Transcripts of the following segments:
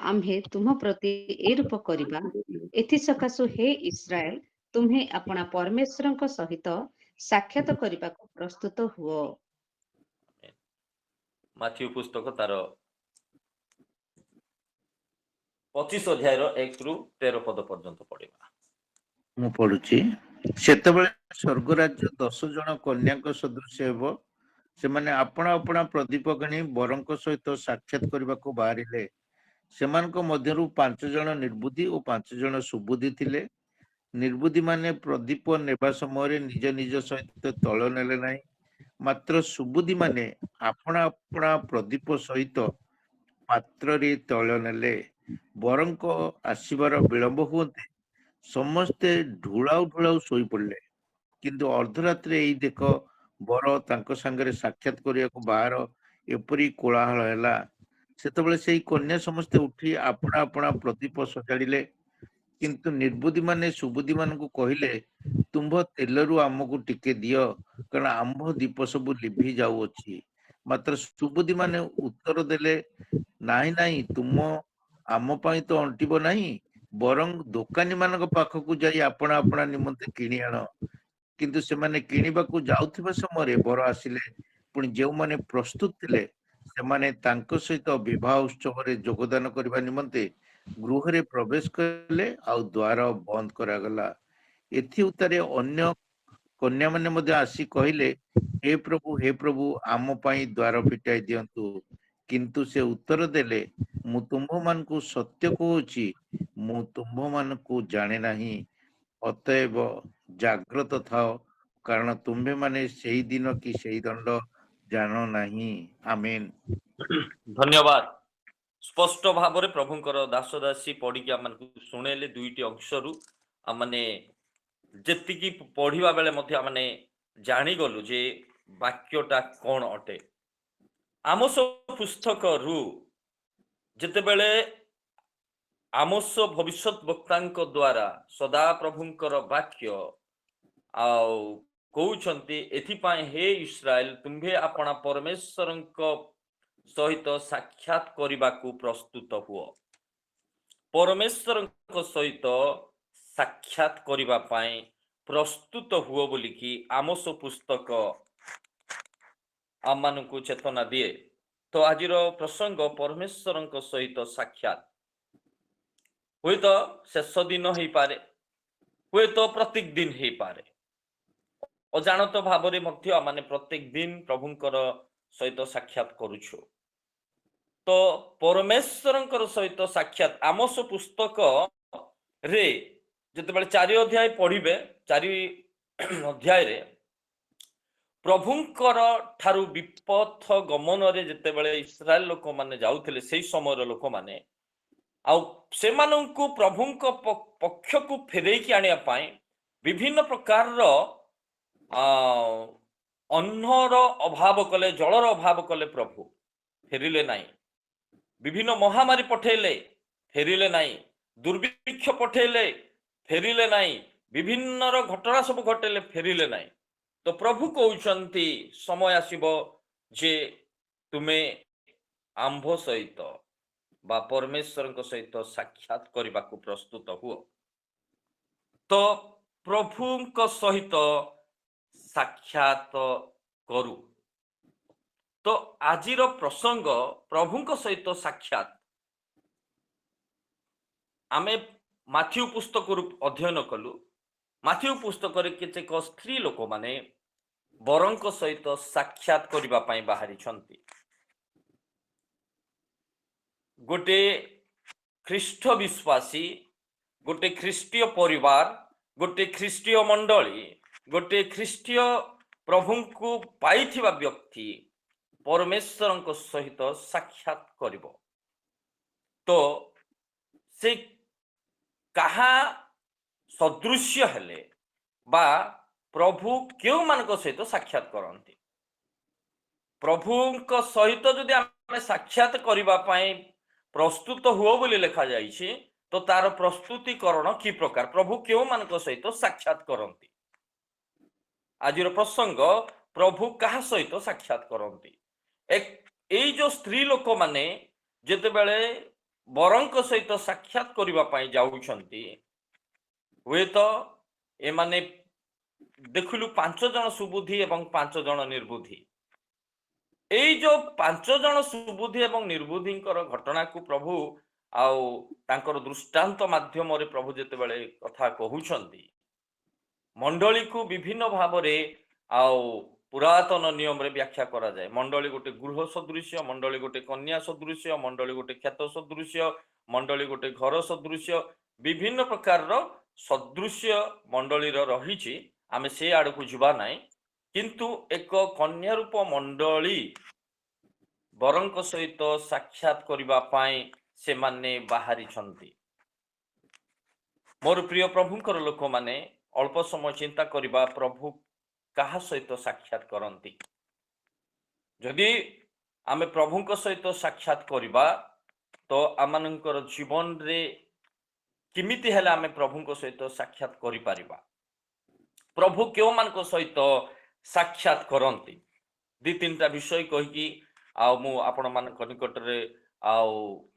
आम्हे तुम प्रति ए रूप करिबा एथि सकाशु हे इस्राएल तुम्हे अपना परमेश्वरଙ୍କ सहित साक्षात କରିବାକୁ ପ୍ରସ୍ତୁତ ହୁଅ। ମାଥିଉ ପୁସ୍ତକ ତାର 25 ଅଧ୍ୟାୟର 1 ରୁ 13 ପଦ ପର୍ଯ୍ୟନ୍ତ ପଢିବା। ମୁଁ ପଢୁଛି। ସେତେବେଳେ ସ୍ୱର୍ଗ ରାଜ୍ୟ 10 ଜଣ କନ୍ୟାଙ୍କ ସଦୃଶ୍ୟ ହେବ। ସେମାନେ ଆପଣା ଆପଣା ପ୍ରଦୀପ ଘେନି ବରଙ୍କ ସହିତ ସାକ୍ଷାତ କରିବାକୁ ବାହାରିଲେ। ସେମାନଙ୍କ ମଧ୍ୟରୁ 5 ଜଣ ନିର୍ବୁଦ୍ଧି ଓ 5 ଜଣ ସୁବୁଦ୍ଧି ଥିଲେ। ନିର୍ବୁଦ୍ଧି ମାନେ ପ୍ରଦୀପ ନେବା ସମୟରେ ନିଜ ନିଜ ସହିତ ତୈଳ ନେଲେ ନାହିଁ, ମାତ୍ର ସୁବୁଦ୍ଧି ମାନେ ଆପଣା ଆପଣା ପ୍ରଦୀପ ସହିତ ପାତ୍ରରେ ତୈଳ ନେଲେ। ବରଙ୍କ ଆସିବାର ବିଳମ୍ବ ହୁଅନ୍ତେ ସମସ୍ତେ ଢୁଳାଉ ଢୁଳାଉ ଶୋଇପଡ଼ିଲେ। କିନ୍ତୁ ଅର୍ଦ୍ଧରାତ୍ରିରେ ଏଇ ଦେଖ, ବର ତାଙ୍କ ସାଙ୍ଗରେ ସାକ୍ଷାତ କରିବାକୁ ବାହାର ଏପରି କୋଳାହଳ ହେଲା। ସେତେବେଳେ ସେଇ କନ୍ୟା ସମସ୍ତେ ଉଠି ଆପଣା ଆପଣା ପ୍ରଦୀପ ସଜାଡ଼ିଲେ। କିନ୍ତୁ ନିର୍ବୁଦ୍ଧି ମାନେ ସୁବୁଦ୍ଧି ମାନଙ୍କୁ କହିଲେ, ତୁମ୍ଭ ତେଲରୁ ଆମକୁ ଟିକେ ଦିଅ, କାରଣ ଆମ୍ଭ ଦୀପ ସବୁ ଲିଭି ଯାଉଅଛି। ମାତ୍ର ସୁବୁଦ୍ଧି ମାନେ ଉତ୍ତର ଦେଲେ, ନାହିଁ ନାହିଁ, ତୁମ ଆମ ପାଇଁ ତ ଅଣ୍ଟିବ ନାହିଁ, ବରଂ ଦୋକାନୀ ମାନଙ୍କ ପାଖକୁ ଯାଇ ଆପଣା ଆପଣା ନିମନ୍ତେ କିଣି ଆଣ। କିନ୍ତୁ ସେମାନେ କିଣିବାକୁ ଯାଉଥିବା ସମୟରେ ବର ଆସିଲେ। ପୁଣି ଯେଉଁମାନେ ପ୍ରସ୍ତୁତ ଥିଲେ ସେମାନେ ତାଙ୍କ ସହିତ ବିବାହ ଉତ୍ସବରେ ଯୋଗଦାନ କରିବା ନିମନ୍ତେ ଗୃହରେ ପ୍ରବେଶ କଲେ, ଆଉ ଦ୍ୱାର ବନ୍ଦ କରାଗଲା। ଏଥି ଉତ୍ତାରେ ଅନ୍ୟ କନ୍ୟାମାନେ ମଧ୍ୟ ଆସି କହିଲେ, ହେ ପ୍ରଭୁ, ଆମ ପାଇଁ ଦ୍ୱାର ଫିଟାଇ ଦିଅନ୍ତୁ। କିନ୍ତୁ ସେ ଉତ୍ତର ଦେଲେ, ମୁଁ ତୁମ୍ଭମାନଙ୍କୁ ସତ୍ୟ କହୁଛି, ମୁଁ ତୁମ୍ଭମାନଙ୍କୁ ଜାଣେ ନାହିଁ। ଅତଏବ ଜାଗ୍ରତ ଥାଅ, କାରଣ ତୁମ୍ଭେମାନେ ସେଇ ଦିନ କି ସେଇ ଦଣ୍ଡ ଜାଣ ନାହିଁ। ଆମେନ୍। ଧନ୍ୟବାଦ। ସ୍ପଷ୍ଟ ଭାବରେ ପ୍ରଭୁଙ୍କର ଦାସ ଦାସୀ ପଢିକି ଆମକୁ ଶୁଣେଇଲେ ଦୁଇଟି ଅଂଶରୁ। ଆମମାନେ ଯେତିକି ପଢିବା ବେଳେ ମଧ୍ୟ ଆମମାନେ ଜାଣିଗଲୁ ଯେ ବାକ୍ୟଟା କଣ ଅଟେ। ଆମୋସ ପୁସ୍ତକରୁ ଯେତେବେଳେ ଆମୋସ ଭବିଷ୍ୟତ ବକ୍ତାଙ୍କ ଦ୍ୱାରା ସଦା ପ୍ରଭୁଙ୍କର ବାକ୍ୟ ଆଉ କହୁଛନ୍ତି, ଏଥିପାଇଁ ହେ ଇସ୍ରାଏଲ ତୁମ୍ଭେ ଆପଣା ପରମେଶ୍ୱରଙ୍କ ସହିତ ସାକ୍ଷାତ କରିବାକୁ ପ୍ରସ୍ତୁତ ହୁଅ। ପରମେଶ୍ୱରଙ୍କ ସହିତ ସାକ୍ଷାତ କରିବା ପାଇଁ ପ୍ରସ୍ତୁତ ହୁଅ ବୋଲିକି ଆମୋସ ପୁସ୍ତକ ଆମମାନଙ୍କୁ ଚେତନା ଦିଏ। ତ ଆଜିର ପ୍ରସଙ୍ଗ ପରମେଶ୍ୱରଙ୍କ ସହିତ ସାକ୍ଷାତ। ହୁଏତ ଶେଷ ଦିନ ହେଇପାରେ, ହୁଏତ ପ୍ରତ୍ୟେକ ଦିନ ହେଇପାରେ। ଅଜାଣତ ଭାବରେ ମଧ୍ୟ ଆମେ ପ୍ରତ୍ୟେକ ଦିନ ପ୍ରଭୁଙ୍କର ସହିତ ସାକ୍ଷାତ କରୁଛୁ। ତ ପରମେଶ୍ୱରଙ୍କର ସହିତ ସାକ୍ଷାତ ଆମୋସ ପୁସ୍ତକରେ ଯେତେବେଳେ 4 ଅଧ୍ୟାୟ ପଢିବେ, 4 ଅଧ୍ୟାୟରେ ପ୍ରଭୁଙ୍କର ଠାରୁ ବିପଥ ଗମନରେ ଯେତେବେଳେ ଇସ୍ରାଏଲ ଲୋକମାନେ ଯାଉଥିଲେ, ସେଇ ସମୟର ଲୋକମାନେ, ଆଉ ସେମାନଙ୍କୁ ପ୍ରଭୁଙ୍କ ପକ୍ଷକୁ ଫେରେଇକି ଆଣିବା ପାଇଁ ବିଭିନ୍ନ ପ୍ରକାରର ଅନ୍ନର ଅଭାବ କଲେ, ଜଳର ଅଭାବ କଲେ, ପ୍ରଭୁ ଫେରିଲେ ନାହିଁ। ବିଭିନ୍ନ ମହାମାରୀ ପଠେଇଲେ, ଫେରିଲେ ନାହିଁ। ଦୁର୍ଭିକ୍ଷ ପଠେଇଲେ, ଫେରିଲେ ନାହିଁ। ବିଭିନ୍ନର ଘଟଣା ସବୁ ଘଟେଇଲେ, ଫେରିଲେ ନାହିଁ। ତ ପ୍ରଭୁ କହୁଛନ୍ତି, ସମୟ ଆସିବ ଯେ ତୁମେ ଆମ୍ଭ ସହିତ ବା ପରମେଶ୍ୱରଙ୍କ ସହିତ ସାକ୍ଷାତ କରିବାକୁ ପ୍ରସ୍ତୁତ ହୁଅ। ତ ପ୍ରଭୁଙ୍କ ସହିତ ସାକ୍ଷାତ କରୁ। ତ ଆଜିର ପ୍ରସଙ୍ଗ ପ୍ରଭୁଙ୍କ ସହିତ ସାକ୍ଷାତ। ଆମେ ମାଥିଉ ପୁସ୍ତକରୁ ଅଧ୍ୟୟନ କଲୁ। ମାଥିଉ ପୁସ୍ତକରେ କେତେକ ସ୍ତ୍ରୀ ଲୋକମାନେ ବରଙ୍କ ସହିତ ସାକ୍ଷାତ କରିବା ପାଇଁ ବାହାରିଛନ୍ତି। ଗୋଟେ ଖ୍ରୀଷ୍ଟ ବିଶ୍ୱାସୀ, ଗୋଟେ ଖ୍ରୀଷ୍ଟୀୟ ପରିବାର, ଗୋଟେ ଖ୍ରୀଷ୍ଟୀୟ ମଣ୍ଡଳୀ, ଗୋଟେ ଖ୍ରୀଷ୍ଟୀୟ ପ୍ରଭୁଙ୍କୁ ପାଇଥିବା ବ୍ୟକ୍ତି ପରମେଶ୍ୱରଙ୍କ ସହିତ ସାକ୍ଷାତ କରିବ। ତ ସେ କାହା ସଦୃଶ୍ୟ ହେଲେ ବା ପ୍ରଭୁ କେଉଁମାନଙ୍କ ସହିତ ସାକ୍ଷାତ କରନ୍ତି? ପ୍ରଭୁଙ୍କ ସହିତ ଯଦି ଆମେ ସାକ୍ଷାତ କରିବା ପାଇଁ ପ୍ରସ୍ତୁତ ହୁଅ ବୋଲି ଲେଖାଯାଇଛି, ତ ତାର ପ୍ରସ୍ତୁତିକରଣ କି ପ୍ରକାର? ପ୍ରଭୁ କେଉଁମାନଙ୍କ ସହିତ ସାକ୍ଷାତ କରନ୍ତି? ଆଜିର ପ୍ରସଙ୍ଗ, ପ୍ରଭୁ କାହା ସହିତ ସାକ୍ଷାତ କରନ୍ତି? ଏଇ ଯୋଉ ସ୍ତ୍ରୀ ଲୋକମାନେ ଯେତେବେଳେ ବରଙ୍କ ସହିତ ସାକ୍ଷାତ କରିବା ପାଇଁ ଯାଉଛନ୍ତି, ହୁଏତ ଏମାନେ ଦେଖିଲୁ 5 ଜଣ ସୁବୁଦ୍ଧି ଏବଂ 5 ଜଣ ନିର୍ବୁଦ୍ଧି। ଏଇ ଯୋଉ 5 ଜଣ ସୁବୁଦ୍ଧି ଏବଂ ନିର୍ବୁଦ୍ଧିଙ୍କର ଘଟଣାକୁ ପ୍ରଭୁ ଆଉ ତାଙ୍କର ଦୃଷ୍ଟାନ୍ତ ମାଧ୍ୟମରେ ପ୍ରଭୁ ଯେତେବେଳେ କଥା କହୁଛନ୍ତି, ମଣ୍ଡଳୀକୁ ବିଭିନ୍ନ ଭାବରେ ଆଉ ପୁରାତନ ନିୟମରେ ବ୍ୟାଖ୍ୟା କରାଯାଏ। ମଣ୍ଡଳୀ ଗୋଟେ ଗୃହ ସଦୃଶ୍ୟ, ମଣ୍ଡଳୀ ଗୋଟେ କନ୍ୟା ସଦୃଶ୍ୟ, ମଣ୍ଡଳୀ ଗୋଟେ କ୍ଷେତ ସଦୃଶ୍ୟ, ମଣ୍ଡଳୀ ଗୋଟେ ଘର ସଦୃଶ୍ୟ, ବିଭିନ୍ନ ପ୍ରକାରର ସଦୃଶ୍ୟ ମଣ୍ଡଳୀର ରହିଛି। ଆମେ ସେ ଆଡକୁ ଯିବା ନାହିଁ, କିନ୍ତୁ ଏକ କନ୍ୟା ରୂପ ମଣ୍ଡଳୀ ବରଙ୍କ ସହିତ ସାକ୍ଷାତ କରିବା ପାଇଁ ସେମାନେ ବାହାରିଛନ୍ତି। ମୋର ପ୍ରିୟ ପ୍ରଭୁଙ୍କର ଲୋକମାନେ ଅଳ୍ପ ସମୟ ଚିନ୍ତା କରିବା, ପ୍ରଭୁ କାହା ସହିତ ସାକ୍ଷାତ କରନ୍ତି? ଯଦି ଆମେ ପ୍ରଭୁଙ୍କ ସହିତ ସାକ୍ଷାତ କରିବା ତ ଆମମାନଙ୍କର ଜୀବନରେ କେମିତି ହେଲେ ଆମେ ପ୍ରଭୁଙ୍କ ସହିତ ସାକ୍ଷାତ କରିପାରିବା? ପ୍ରଭୁ କେଉଁମାନଙ୍କ ସହିତ ସାକ୍ଷାତ କରନ୍ତି? 2-3ଟା ବିଷୟ କହିକି ଆଉ ମୁଁ ଆପଣମାନଙ୍କ ନିକଟରେ ଆଉ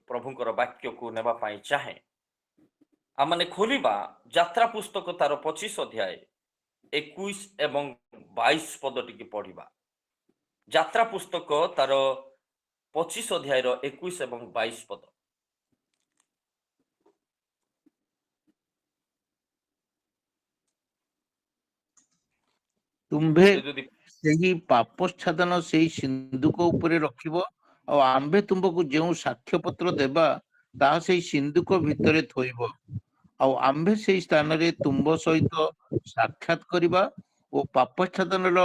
ପ୍ରଭୁଙ୍କର ବାକ୍ୟକୁ ନେବା ପାଇଁ ଚାହେଁ। ଆମମାନେ ଖୋଲିବା ଯାତ୍ରା ପୁସ୍ତକ ତାର 25 ଅଧ୍ୟାୟ 21 ଏବଂ 22 ପଦ ଟିକେ ପଢିବା। ଯାତ୍ରା ପୁସ୍ତକ ତାର 25 ଅଧ୍ୟାୟର 21 ଏବଂ 22 ପଦ। ତୁମ୍ଭେ ସେ ଯଦି ସେହି ପାପଚ୍ଛାଦନ ସେଇ ସିନ୍ଦୁକ ଉପରେ ରଖିବ, ଆଉ ଆମ୍ଭେ ତୁମ୍ଭକୁ ଯେଉଁ ସାକ୍ଷ୍ୟ ପତ୍ର ଦେବା ତାହା ସେଇ ସିନ୍ଦୁକ ଭିତରେ ଥୋଇବ, ଆଉ ଆମ୍ଭେ ସେଇ ସ୍ଥାନରେ ତୁମ୍ଭ ସହିତ ସାକ୍ଷାତ କରିବା ଓ ପାପଚ୍ଛାଦନର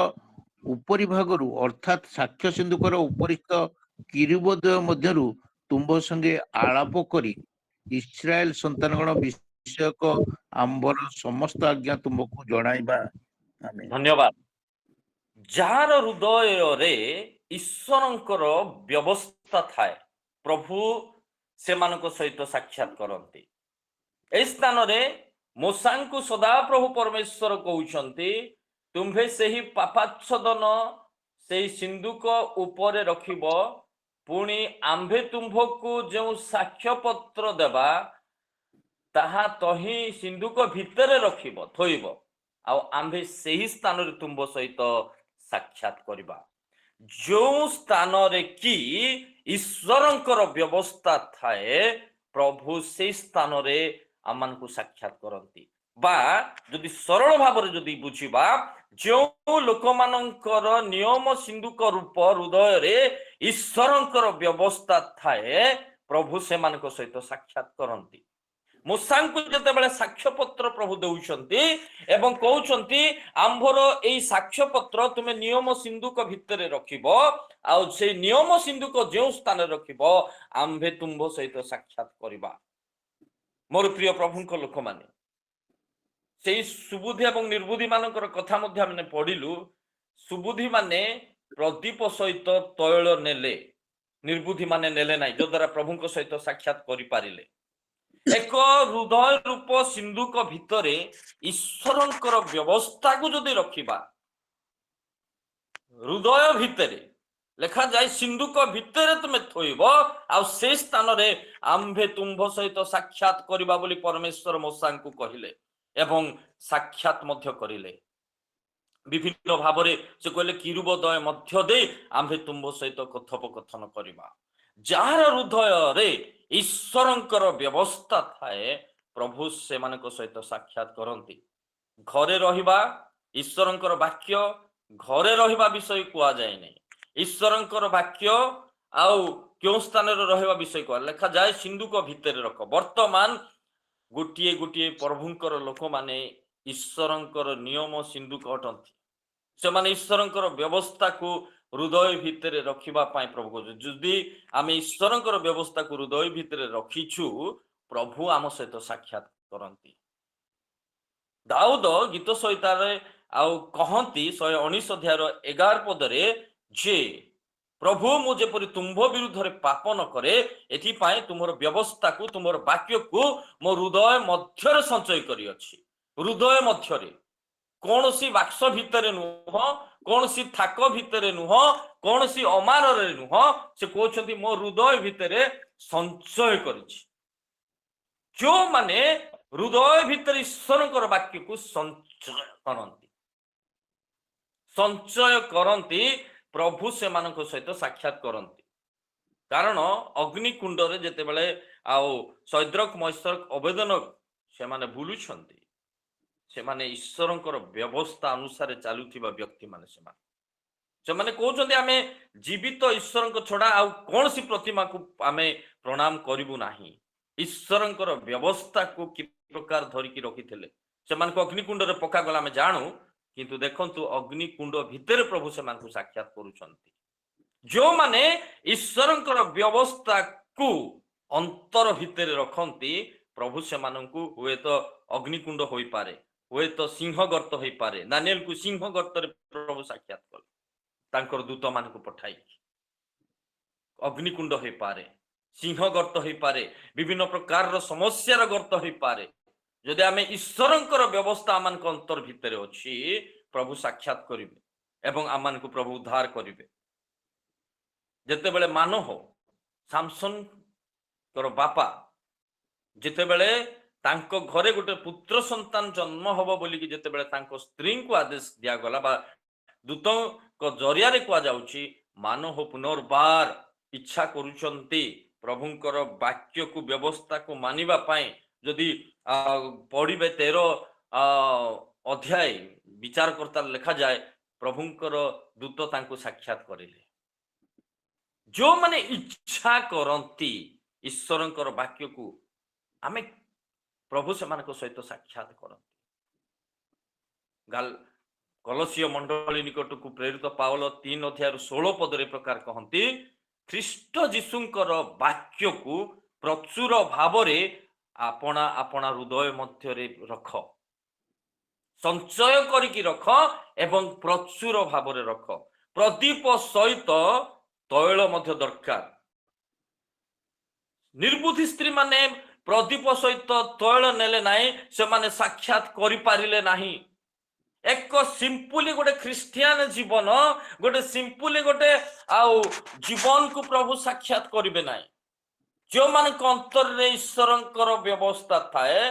ଉପରି ଭାଗରୁ ଅର୍ଥାତ୍ ସାକ୍ଷ୍ୟ ସିନ୍ଦୁକର ଉପରିସ୍ଥ କିରୁବଦ୍ୱୟ ମଧ୍ୟରୁ ତୁମ୍ଭ ସଙ୍ଗେ ଆଳାପ କରି ଇସ୍ରାଏଲ ସନ୍ତାନଗଣ ବିଷୟକ ଆମ୍ଭର ସମସ୍ତ ଆଜ୍ଞା ତୁମକୁ ଜଣାଇବା। ଆମେନ୍। ଧନ୍ୟବାଦ। ଯାହାର ହୃଦୟରେ ଈଶ୍ୱରଙ୍କର ବ୍ୟବସ୍ଥା ଥାଏ, ପ୍ରଭୁ ସେମାନଙ୍କ ସହିତ ସାକ୍ଷାତ କରନ୍ତି। ଏହି ସ୍ଥାନରେ ମୋସାଙ୍କୁ ସଦାପ୍ରଭୁ ପରମେଶ୍ୱର କହୁଛନ୍ତି, ତୁମ୍ଭେ ସେହି ପାପାଚ୍ଛଦନ ସେହି ସିନ୍ଦୁକ ଉପରେ ରଖିବ, ପୁଣି ଆମ୍ଭେ ତୁମ୍ଭକୁ ଯେଉଁ ସାକ୍ଷ୍ୟ ପତ୍ର ଦେବା ତାହା ତହିଁ ସିନ୍ଦୁକ ଭିତରେ ରଖିବ, ଥୋଇବ, ଆଉ ଆମ୍ଭେ ସେହି ସ୍ଥାନରେ ତୁମ୍ଭ ସହିତ ସାକ୍ଷାତ କରିବା। ଯେଉଁ ସ୍ଥାନରେ କି ଈଶ୍ୱରଙ୍କର ବ୍ୟବସ୍ଥା ଥାଏ, ପ୍ରଭୁ ସେହି ସ୍ଥାନରେ ଆମମାନଙ୍କୁ ସାକ୍ଷାତ କରନ୍ତି। ବା ଯଦି ସରଳ ଭାବରେ ଯଦି ବୁଝିବା, ଯେଉଁ ଲୋକମାନଙ୍କର ନିୟମ ସିନ୍ଦୁକ ରୂପ ହୃଦୟରେ ଈଶ୍ୱରଙ୍କର ବ୍ୟବସ୍ଥା ଥାଏ, ପ୍ରଭୁ ସେମାନଙ୍କ ସହିତ ସାକ୍ଷାତ କରନ୍ତି। ମୋସାଙ୍କୁ ଯେତେବେଳେ ସାକ୍ଷ୍ୟ ପତ୍ର ପ୍ରଭୁ ଦଉଛନ୍ତି ଏବଂ କହୁଛନ୍ତି ଆମ୍ଭର ଏଇ ସାକ୍ଷ୍ୟ ପତ୍ର ତୁମେ ନିୟମ ସିନ୍ଦୁକ ଭିତରେ ରଖିବ, ଆଉ ସେଇ ନିୟମ ସିନ୍ଦୁକ ଯେଉଁ ସ୍ଥାନରେ ରଖିବ ଆମ୍ଭେ ତୁମ୍ଭ ସହିତ ସାକ୍ଷାତ କରିବା। ମୋର ପ୍ରିୟ ପ୍ରଭୁଙ୍କ ଲୋକମାନେ, ସେଇ ସୁବୁଦ୍ଧି ଏବଂ ନିର୍ବୁଦ୍ଧି ମାନଙ୍କର କଥା ମଧ୍ୟ ଆମେ ପଢିଲୁ। ସୁବୁଦ୍ଧି ମାନେ ପ୍ରଦୀପ ସହିତ ତୈଳ ନେଲେ, ନିର୍ବୁଦ୍ଧି ମାନେ ନେଲେ ନାହିଁ, ଯଦ୍ୱାରା ପ୍ରଭୁଙ୍କ ସହିତ ସାକ୍ଷାତ କରିପାରିଲେ। ଏକ ହୃଦୟ ରୂପ ସିନ୍ଦୁକ ଭିତରେ ଈଶ୍ୱରଙ୍କର ବ୍ୟବସ୍ଥାକୁ ଯଦି ରଖିବା, ହୃଦୟ ଭିତରେ ଲେଖାଯାଏ ସିନ୍ଦୁକ ଭିତରେ ତୁମେ ଥୋଇବ, ଆଉ ସେ ସ୍ଥାନରେ ଆମ୍ଭେ ତୁମ୍ଭ ସହିତ ସାକ୍ଷାତ କରିବା ବୋଲି ପରମେଶ୍ୱର ମୋସାଙ୍କୁ କହିଲେ ଏବଂ ସାକ୍ଷାତ ମଧ୍ୟ କରିଲେ। ବିଭିନ୍ନ ଭାବରେ ସେ କହିଲେ କିରୁବଦ୍ୱୟ ମଧ୍ୟ ଦେଇ ଆମ୍ଭେ ତୁମ୍ଭ ସହିତ କଥୋପକଥନ କରିବା। ଯାହାର ହୃଦୟରେ ଈଶ୍ୱରଙ୍କର ବ୍ୟବସ୍ଥା ଥାଏ, ପ୍ରଭୁ ସେମାନଙ୍କ ସହିତ ସାକ୍ଷାତ କରନ୍ତି। ଘରେ ରହିବା, ଈଶ୍ୱରଙ୍କର ବାକ୍ୟ ଘରେ ରହିବା ବିଷୟ କୁହାଯାଏ ନାହିଁ। ଈଶ୍ୱରଙ୍କର ବାକ୍ୟ ଆଉ କେଉଁ ସ୍ଥାନରେ ରହିବା ବିଷୟ କୁହା ଲେଖାଯାଏ ସିନ୍ଦୁକ ଭିତରେ ରଖ। ବର୍ତ୍ତମାନ ଗୋଟିଏ ଗୋଟିଏ ପ୍ରଭୁଙ୍କର ଲୋକମାନେ ଈଶ୍ୱରଙ୍କର ନିୟମ ସିନ୍ଦୁକ ଅଟନ୍ତି। ସେମାନେ ଈଶ୍ୱରଙ୍କର ବ୍ୟବସ୍ଥାକୁ ହୃଦୟ ଭିତରେ ରଖିବା ପାଇଁ ପ୍ରଭୁ କହୁଛନ୍ତି। ଯଦି ଆମେ ଈଶ୍ୱରଙ୍କର ବ୍ୟବସ୍ଥାକୁ ହୃଦୟ ଭିତରେ ରଖିଛୁ, ପ୍ରଭୁ ଆମ ସହିତ ସାକ୍ଷାତ କରନ୍ତି। ଦାଉଦ ଗୀତ ସହିତାରେ ଆଉ କହନ୍ତି 119 ଅଧ୍ୟାୟର 11 ପଦରେ ଯେ ପ୍ରଭୁ ମୁଁ ଯେପରି ତୁମ୍ଭ ବିରୁଦ୍ଧରେ ପାପ ନ କରେ, ଏଥିପାଇଁ ତୁମର ବ୍ୟବସ୍ଥାକୁ ତୁମର ବାକ୍ୟକୁ ମୋ ହୃଦୟ ମଧ୍ୟରେ ସଞ୍ଚୟ କରିଅଛି। ହୃଦୟ ମଧ୍ୟରେ, କୌଣସି ବାକ୍ସ ଭିତରେ ନୁହଁ, କୌଣସି ଥାକ ଭିତରେ ନୁହଁ, କୌଣସି ଅମାରରେ ନୁହଁ। ସେ କହୁଛନ୍ତି ମୋ ହୃଦୟ ଭିତରେ संचय करिछि जो माने हृदय भितर ईश्वरंकर वाक्य को संचय करंती प्रभु से मानक सहित साक्षात करंती कारण अग्निकुंड रे जेते बेले आउ सैद्रक मैसरक अवेदन से माने बुलुछंती से माने ईश्वरंकर व्यवस्था अनुसार चालुथिबा व्यक्ति माने से माने कहउछंती आमे जीवित ईश्वरंक छडा आउ कोनसी प्रतिमा को आमे प्रणाम करिबु नाही ईश्वरंकर व्यवस्था को कि प्रकार धरि कि रखिथिले से मानको अग्निकुंड रे पका गला आमे जानु किंतु देखंतु अग्निकुंड भितर प्रभु से मानको साक्षात करूछंती जो माने ईश्वरंकर व्यवस्था को अंतर भितर रखंती प्रभु से माननकु हुए तो अग्निकुंड होई पारे हुए तो सिंह गर्त होई पारे दानिएल को सिंह गर्त रे प्रभु साक्षात कल तांकर दूत मानकु पठाई अग्निकुंड होई पारे सिंह गर्त होई पारे विभिन्न प्रकार रो समस्या रो गर्त होई पारे जदि आमे ईश्वरंकर व्यवस्था आमान को अंतर भितर अछि प्रभु साक्षात करिवे एवं आमान को प्रभु उद्धार करिवे जेते बेले मानो हो सामसन कर बापा जेते बेले तांको घरे गोटे पुत्र संतान जन्म होबो बोली कि जेते बेले तांको स्त्री को आदेश दिया गला बा दूतों को जरिया रे कुआ जाउची मानो हो पुनर्बार इच्छा करूचंती प्रभुंकर वाक्य को व्यवस्था को मानिबा पाए जदि पढ़िबे 13 अध्याय विचार करता लिखा जाए प्रभुंकर दूत तांको साक्षात करिले जो माने इच्छा करंती ईश्वरंकर वाक्य को आमे प्रभु से मानक सहित साक्षात करंती गाल कलसीय मंडली निकट को प्रेरित पावल 3 अध्याय 16 पद रे प्रकार कहंती ख्रीष्ट जीशुंकर वाक्य को प्रचुर भाव रे आपना आपना हृदय मध्य रे रख संचय करिकी रख एवं प्रचुर भाव रे रख प्रदीप सहित तैल मध्य दरकार निर्बुद्धि स्त्री माने प्रदीप सहित तैल नेले नाही से माने साक्षात करि पारिले नाही एक सिंपली गोटे ख्रिस्टियन जीवन गोटे सिंपली गोटे आउ जीवन को प्रभु साक्षात करिवे नाही जो मान अंतर रे ईश्वरंकर व्यवस्था थाए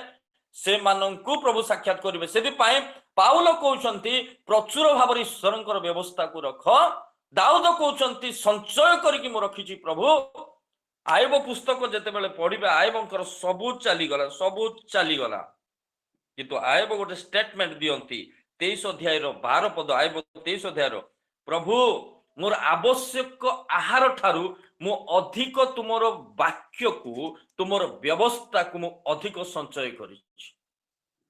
से माननकु प्रभु साक्षात करिवे सेदि पाए पाउल कहउचंती प्रचुर भाव रे ईश्वरंकर व्यवस्था को रख दाऊद कहउचंती संचय करिकि मो रखिछि प्रभु आयब पुस्तक जेते बेले पढिबे आयबंकर सबु चाली गला किंतु आयब गोटे स्टेटमेंट दियंती 23 अध्याय रो 12 पद आयब 23 अध्याय रो प्रभु मोर आवश्यक आहार ठारू मु अधिक तुमर वाक्य को तुमर व्यवस्था को मु अधिक संचय करिछि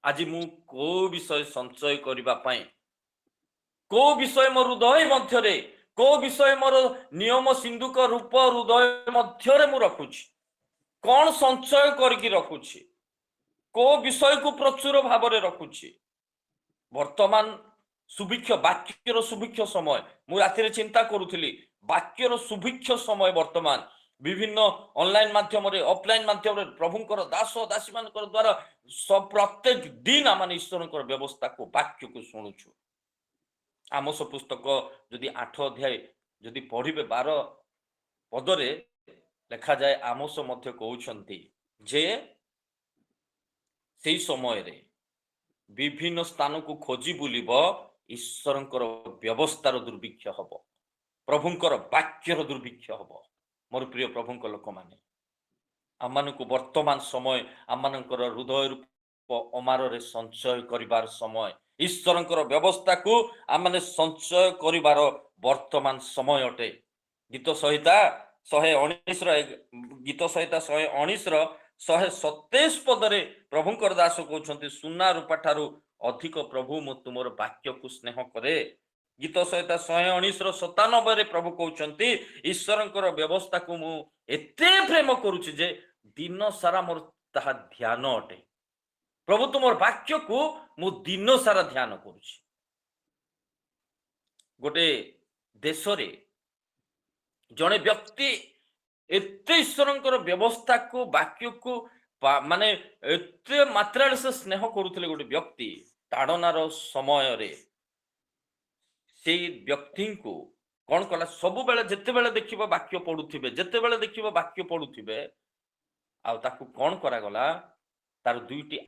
आज मु को विषय संचय करिबा पई को विषय मोर हृदय मध्य रे को विषय मोर नियम सिंधुक रूप हृदय मध्य रे मु रखुछि कोन संचय करके रखुछि को विषय को प्रचुर भाव रे रखुछि वर्तमान सुभिक्ष वाक्यर सुभिक्ष समय मु राति रे चिंता करूथली वाक्यर सुभिक्ष समय वर्तमान विभिन्न ऑनलाइन माध्यम रे ऑफलाइन माध्यम रे प्रभुंकर दास दासी मानकर द्वारा सब प्रत्येक दिन आमान ईश्वरंकर व्यवस्था को वाक्य को सुनुछु आमोस पुस्तक जदि 8 अध्याय जदि पढ़िबे 12 पद रे लिखा जाए आमोस मध्य कहउछंती जे सेही समय रे विभिन्न स्थान को खोजी बुलिब ईश्वरंकर व्यवस्थार दुर्भिक्ष हबो प्रभुंकर वाक्यर दुर्भिक्ष हबो मोर प्रिय प्रभुंक लोक माने आमानकु वर्तमान समय आमानकर हृदय रूप अमार रे संचय करिबार समय ईश्वरंकर व्यवस्था को आमाने संचय करिबार वर्तमान समय अटे गीत संहिता 119 गीत संहिता 119 127 पद रे प्रभुंकर दास कहउछंती सुना रूपा ठारू अधिक प्रभु मु तुमर वाक्य को स्नेह करे गीत संहिता 119 97 रे प्रभु कहउछंती ईश्वरंकर व्यवस्था को मु एते प्रेम करूछि जे दिन सारा मोर ताहा ध्यान अटे प्रभु तुमर वाक्य को मु दिन सारा ध्यान करूछि गोटे देश रे जने व्यक्ति एते ईश्वरंकर व्यवस्था को वाक्य को माने एते मात्रा से स्नेह करूथले गोटे व्यक्ति ताड़नार समय रे से व्यक्ति को कौन कला सब बेले जितेबेले देखिबो वाक्य पढ़ुथिबे जितेबेले देखिबो वाक्य पढ़ुथिबे आउ ताकू कौन करा गला तार दुईटी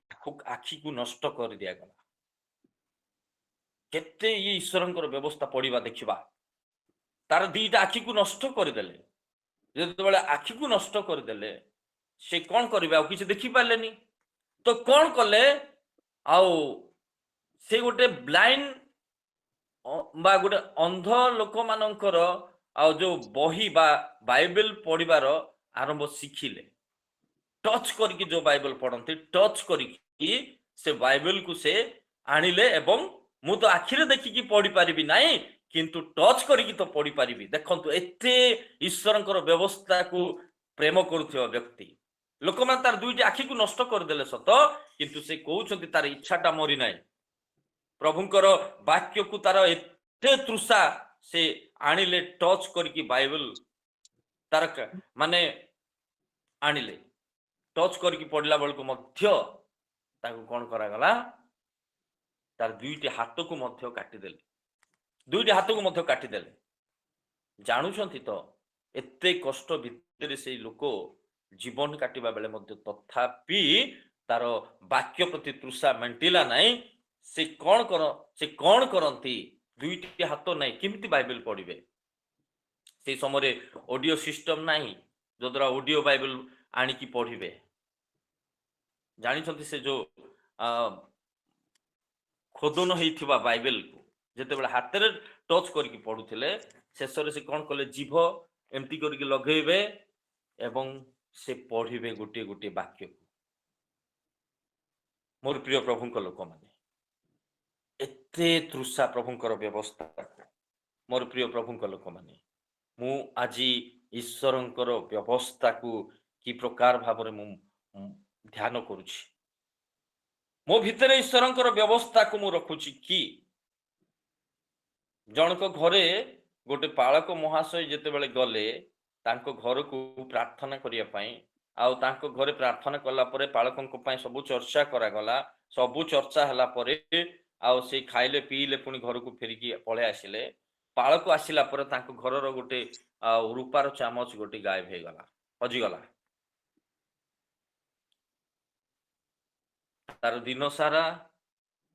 आखि को नष्ट कर दिया गला केते ये ईश्वरंकर व्यवस्था पढ़िबा देखिबा तार दुईटा आखि को नष्ट कर देले जेतेबेले आखि को नष्ट कर देले से कौन करिवे आ किछ देखि पालेनी तो कौन कले आउ से गोटे ब्लाइंड बा गोटे अंध लोक मानकर आ जो बही बा बाइबल पढ़िबार आरंभ शिखिले टच करके जो बाइबल पढ़ती टच करके से बाइबल को से आनिले एवं मु तो आखिरे देखिकी पढ़ी पारिबी नाही किंतु टच करके तो पढ़ी पारिबी देखंतु एते ईश्वरंकर व्यवस्था को प्रेम करुथिबा व्यक्ति लोक मान तार दुईटी आखि को नष्ट कर देले सत किंतु से कहउछंती तार इच्छाटा मरी नाही प्रभुंकर वाक्य को तार एते तृषा से आनिले टच करके बाइबल तार माने आनिले टच करके पढ़ला बेलू मध्य ताको कौन करा गला तार दुईटी हाथ को मध्य काटिदेले दुईटी हाथ को मध्य काटिदेले जानुछंती तो एते कष्ट भितर से लोक जीवन काटिबा बेले मध्य तथापि तार वाक्य प्रति तृषा मेंटिला नाही से कौन करंती दुईटी हाथ नाही किमिति बाइबल पढ़िबे से समय ऑडियो सिस्टम नाही जो द्वारा ऑडियो बाइबल आनिकी पढ़िबे जानी से जो खोदन होइथिबा बाइबल को जेतेबेले हाथ रे टच करके पढ़ुथिले शेष से कौन कले जीभ एमती करके लगेबे एवं से पढ़िबे गोटे गोटे वाक्य को मोर प्रिय प्रभुंकर लोक माने एते तृषा प्रभुंकर व्यवस्था मोर प्रिय प्रभुंकर लोक माने मु आजी ईश्वरंकर व्यवस्था को कि प्रकार भाव मु ध्यान करुछि मो भितर ईश्वरंकर व्यवस्था को मु रखुछि कि जनक घरे गोटे पालक महाशय जेतेबेले गले तांको घर को प्रार्थना करिया पई आउ तांको घरे प्रार्थना कला परे पालकंको पई सबु चर्चा करा गला सबु चर्चा हला परे आउ से खाइले पीले पुनी घर को फेरिकी पळे आसिले पालक आसिला परे तांको घरर गोटे रूपार चामच गोटे गायब हे गला हजि गला तार दिन सारा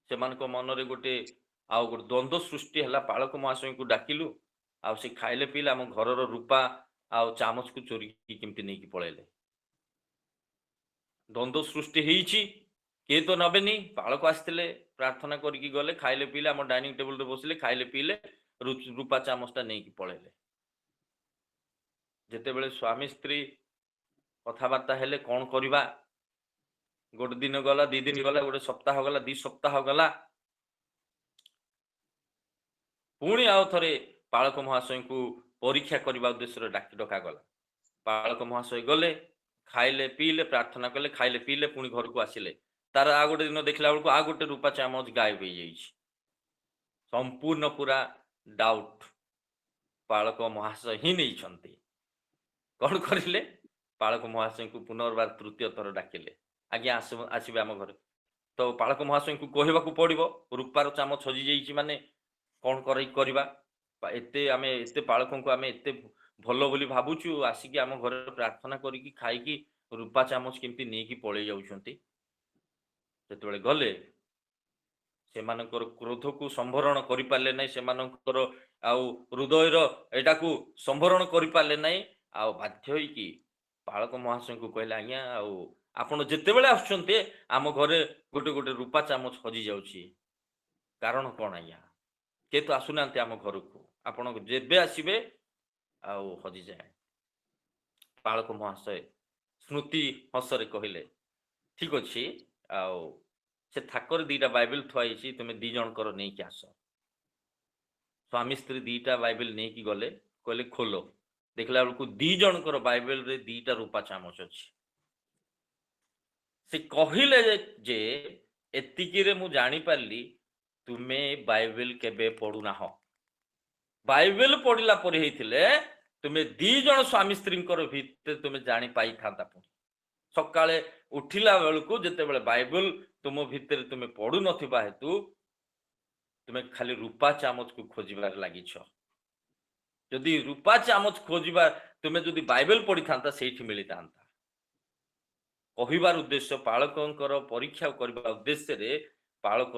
से मन रे गोटे आउ गोटे द्वंद्व सृष्टि हला पालक महाशय को डाकिलु आउ से खाइले पीले आम घरर रूपा आउ चामच को चोरी केमती नहीं पळेले द्वंद्व सृष्टि होईछि के तो नबेनी पालक आसते प्रार्थना करके गले खाइले पीले आम डाइनिंग टेबल रे बसिले खाइले पीले रूपा चामचटा नहीं पळेले जेतेबेले स्वामी स्त्री कथबार्ता हेले कौन करवा गोटे दिन गला दी दिन गला गोटे सप्ताह गला दी सप्ताह गला पुणी आउ थरे पालक महाशय को परीक्षा करने उद्देश्य डका गला पालक महाशय गले खाइले पीले प्रार्थना कले खाइले पीले पुणी घर को आसिले तार आ गोटे दिन देखला बेलू आ गोटे रूपा चामच गायब हो जाइए संपूर्ण पूरा डाउट पालक महाशय ही नहीं छंती कौन करिले पालक महाशय को पुनर्बार तृतीय थर डाकिले आज्ञा आसबे आम घर तो पालक महाशय को कहवा पड़ो रूपार चामच हजि जाइए माने कौन करवा एते आमे एते पालकों को आमे एते भलो बोली भाबुचु आसिकी आम घर प्रार्थना करिकी खाइकी रूपा चामच केमती नहीं पळे जाउछंती जेतेबेले गले सेमानकर क्रोध को संभरण करि पाले नै सेमानकर आउ हृदयर एटा को संभरण करि पाले नै आउ बाध्य होई कि पालक महाशय को कहले आज्ञा आउ आपण जेतेबेले आछंते आम घरे गोटे गोटे रूपा चामच हजि जाउछि कारण कोन आज्ञा के तो आसुनांते आम घर को आपण जेबे आसीबे आउ हजि जाए पालक महाशय स्मृति हसरे कहले ठीक अच्छे आउ से थाकर दीटा बाइबल थुआई तुम दी जनकर नहीं कि आस स्वामी स्त्री दीटा बाइबल नहीं कि गले कहले खोलो देखला बेलू दी जनकर बाइबल रे दीटा रूपा चामच अच्छी से कहले जे एतिकी रे मु जानी पारली तुमे बाइबल केबे पढ़ुना हो बाइबल पढ़ला पर हेतिले तुमे दी जन स्वामी स्त्री भितर तुमे जानी पाई था सकाळे उठिला बेलू जिते बड़े बाइबल तुम भितर तुमे पढ़ु नथिबा हेतु तुमे खाली रूपा चामच को खोजिबार लागिछ जदि रूपा चामच खोजिबा तुमे जदि बाइबल पढ़ी था सेठी मिली था कहबार उद्देश्य पालकर परीक्षा करने उद्देश्य रे पालक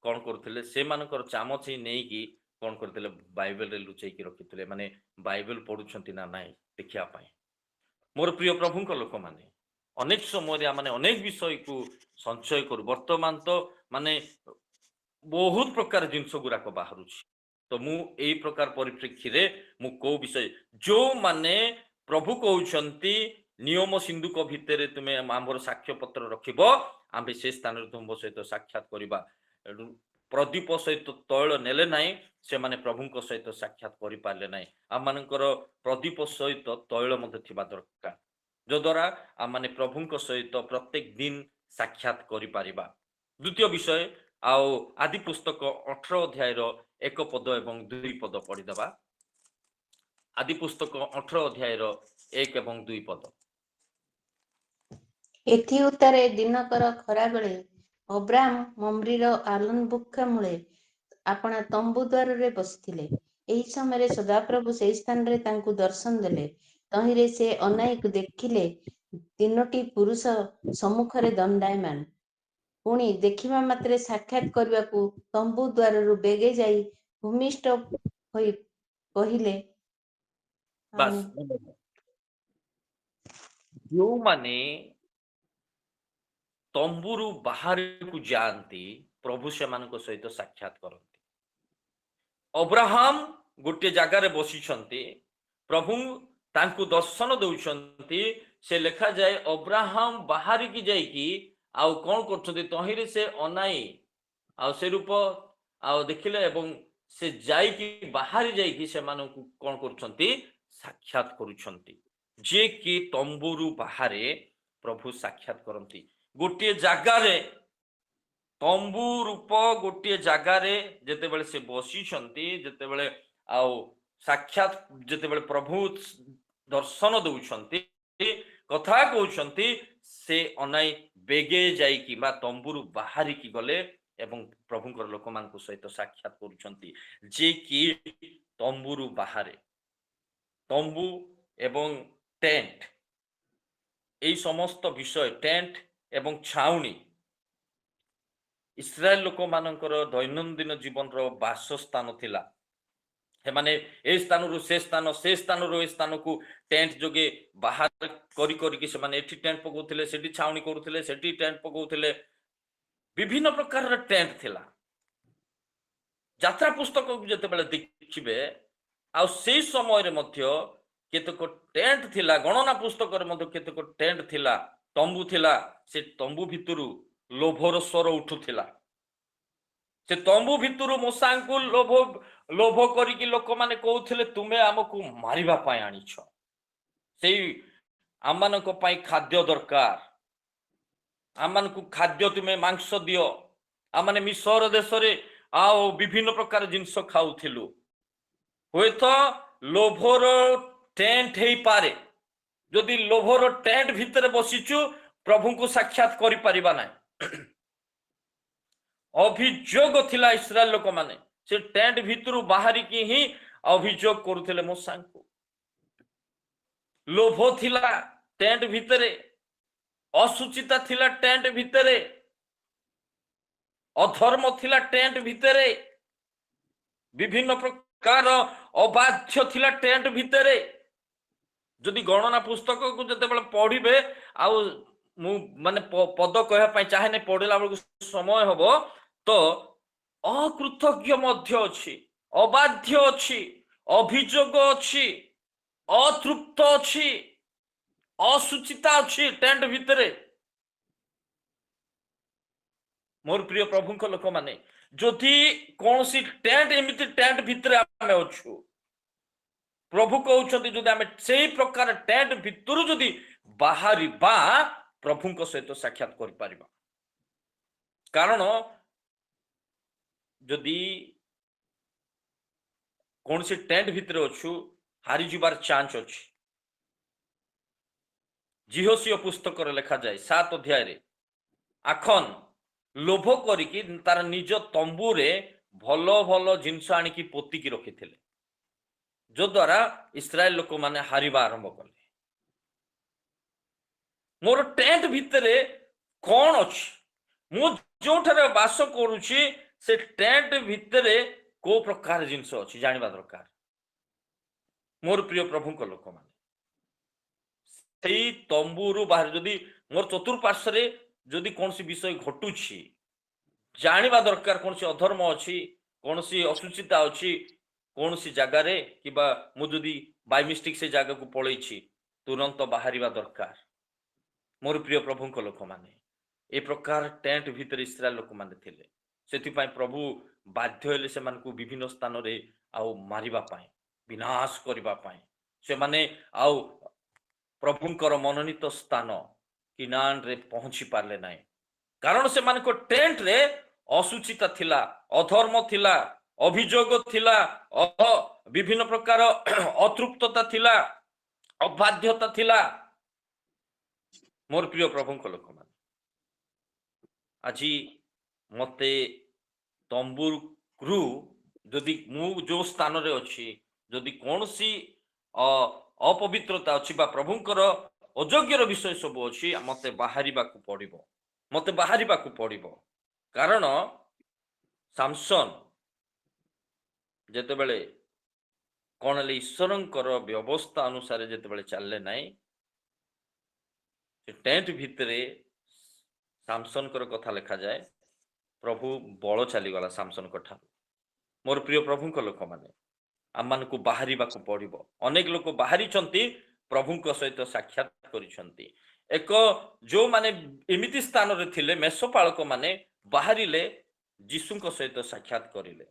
कौन करते से मानकर चामच ही नहीं कि कौन करते बाइबल रे लुचैकी रखी माने बाइबल पढ़ुछंती ना नाई देखिया पाई मोर प्रिय प्रभु लोक माने अनेक समय माने अनेक विषय को संचय करू वर्तमान तो माने बहुत प्रकार जिनस गुराक बाहर तो मु एई प्रकार परिप्रेक्षी रे मु को विषय जो माने प्रभु कहउछंती नियम सिंधुक भितर तुमे आमर साक्ष्य पत्र रखिबो आमे से स्थान रे तुम सहित साक्षात करिबा प्रदीप सहित तैल नेले नाई से माने प्रभुଙ୍କ सहित साक्षात करि पारले नाई आम मानकर प्रदीप सहित तैल मध्ये थिबा दरकार जो द्वारा आम माने प्रभुଙ୍କ सहित प्रत्येक दिन साक्षात करि पारिबा द्वितीय विषय आओ आदि पुस्तक 18 अध्याय 1 पद एवं 2 पद पढ़ीदबा आदि पुस्तक 18 अध्याय 1 एवं 2 पद एथि उत्तरे दिनकर खरा बेले अब्राहम मम्रीर आलन बृक्ष मूले आपणा तंबू द्वार रे बसिथिले एही समय सदाप्रभु से स्थान रे तांकु दर्शन देले तहिरे से अनाई देखिले तीनोटी पुरुष सम्मुखरे दंडायमान पुणी देखिबा मात्रे साक्षात करबाकू तंबू द्वार रु बेगे जाई भूमिष्ठ होई कहिले बस जो माने तंबुरु बाहर को जानती प्रभु से मान सहित साक्षात करती अब्राहम गोटे जगार बसी प्रभु तांकु दर्शन दौरान से लेखा जाए अब्राहम बाहर की जाइकी आउ कौन कर तहिरे से अनाई आउ से रूप आउ देखिले एवं से जाइकी बाहर जाइकी से मानकु कौन कर साक्षात करुछंती जे कि तंबुरु बाहरे प्रभु साक्षात करती गोटे जगारे तंबू रूप गोटे जगारे जेते बेले से बसी जेते बेले आउ साक्षात जेते बेले प्रभु दर्शन दौरान कथा कहउछंती से अनाई बेगे जाइकी बा तंबुरु बाहरी की गले एवं प्रभुंकर लोक मान सहित साक्षात करुछंती जे कि तंबुरु बाहरे तंबू एवं टेंट एई समस्त विषय टेंट एवं छाउनी इस्राएल लोक मानकर दैनंदिन जीवन रो बासस्थान थिला हे माने ए स्थान रु से स्थान रु ए स्थान को टेंट जोगे बाहर करी करी कि से माने एठी टेंट पकोथिले सेठी छाउनी करूथिले सेठी टेंट पकोथिले विभिन्न प्रकार रो टेंट थिला यात्रा पुस्तक को जते बेले देखिबे आ से समय रे मध्य केतको टेंट थिला गणना पुस्तक रे मध्य केतको टेंट थिला तंबू थिला से तंबू भितरु लोभर स्वर उठुथिला से तंबू भितरु मोसांकु लोभ करिकी लोक माने कहउथिले तुमे हमकु मारिबा पाई आनिछ सेई आमानक पाई खाद्य दरकार आमानकु खाद्य तुमे मांस दियो आमाने मिसर देश रे आओ विभिन्न प्रकार जिंस खाउथिलु होय तो लोभर टेंट हेई पारे जदि लोभर टेंट भितर बसिचु प्रभु को साक्षात करि परिबा नै अभियोग थिला इस्राएल लोक माने से टेंट भितरु बाहरी की ही अभियोग करुथिले मूसा को लोभ थिला टेंट भितरे असुचिता थिला टेंट भितरे अधर्म थिला टेंट भितरे विभिन्न प्रकार अबाध्य थिला टेंट भितरे जदि गणना पुस्तक को जते बेले पढ़िबे आउ मु माने पद कहया पई चाहे नै पढ़िला बेलू समय हबो तो अकृतज्ञ मध्य अछि अबाध्य अछि अभियोग अछि अतृप्त अछि असुचिता अछि टेंट भितरे मोर प्रिय प्रभु लोक माने जदि कौन सी टेंट एमिति टेंट भितरे आमे अछु प्रभु कहउछंती जदि आमे सेही प्रकार टेंट भितरु जदि बाहरी बा प्रभु सहित साक्षात कर पारिबा कारण जदि कौन सी टेंट भितर अछु हारी जिबार चांस अछि जिहोसियो पुस्तक रे लिखा जाय 7 अध्याय रे आखन लोभ करिकी तार निज तंबू रे भलो भलो जिंस आनिकी पोती की रखिथिले जो द्वारा इस्राएल लोक माने हारिबा आरंभ कले। मोर टेंट भितरे कौन अछि मु जोठारे वास करूछि से टेंट भितरे को प्रकार जिंस अछि जानिबा दरकार। मोर प्रिय प्रभु को लोक माने सेई तंबूरु बाहर जदि मोर चतुर्पार्श्वरे जदि कौन सी विषय घटुछि जानिबा दरकार, कौन सी अधर्म अछि, कौन सी असुचिता अछि, कौन सी जगह रे किबा मु जदि बाय मिस्टेक से जगह को पळैछि तुरंत बाहरिबा दरकार। मोर प्रिय प्रभु को लोक माने ए प्रकार टेंट भीतर इस्राएल लोक माने थिले। सेति पय प्रभु बाध्य हेले से मानकु विभिन्न स्थान रे आउ मारिबा पय विनाश करिबा पय। से माने आउ प्रभुंकर मनोनीत स्थान किनान रे पहुंची पारले नाही, कारण से मानको टेंट रे असुचिता थिला, अधर्म थिला, अभियोग थिला, विभिन्न प्रकार अतृप्तता थिला, अबाध्यता थिला। मोर प्रिय प्रभु को लोक माने आज मते तंबूरु जदि मु जो स्थान रे अछि जदि कौन सी अपवित्रता अछि बा प्रभुंकर अयोग्यर विषय सब अछि मते बाहरिबा को पड़िबो, मते बाहरिबा को पड़िबो। कारण सामसन जेतेबेले कौन ले ईश्वरंकर व्यवस्था अनुसार जेतेबेले चलले नाही टेंट भितरे सामसन कर कथा लिखा जाए प्रभु बल चली गला सामसन कथा। मोर प्रिय प्रभु को लोक माने आम मान को बाहरिबा को पड़िबो। अनेक लोक बाहरी चंती प्रभु को सहित साक्षात करिसंती। एक जो माने एमिति स्थान रे थिले मेषपालक माने बाहरिले यीशु को सहित साक्षात करिले।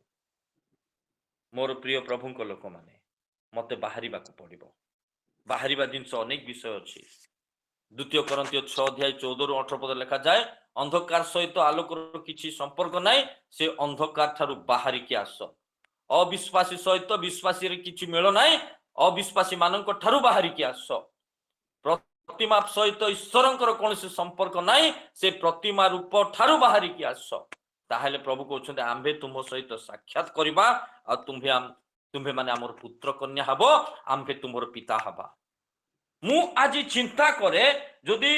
मोर प्रिय प्रभु को लोक माने मते बाहरिबा को पड़िबो। बाहरिबा जिंस अनेक विषय अछि। द्वितीय कोरिन्थियो 6 अध्याय 14 रु 18 पद लिखा जाए अंधकार सहित आलोकर किछि संपर्क नाही, से अंधकार थारु बाहरी के आस। अविश्वासी सहित विश्वासी रे किछि मेल नाही, अविश्वासी मानक थारु बाहरी के आस। प्रतिमा सहित ईश्वरंकर कोनसे संपर्क नाही, से प्रतिमा रूप थारु बाहरी के आस। ताहेले प्रभु कहउछन्ते आम्भे तुम सहित साक्षात करिबा आ तुम्भे माने हमर पुत्र कन्या हबो, आम्भे तुमर पिता हबा। मु आज चिंता करे जदि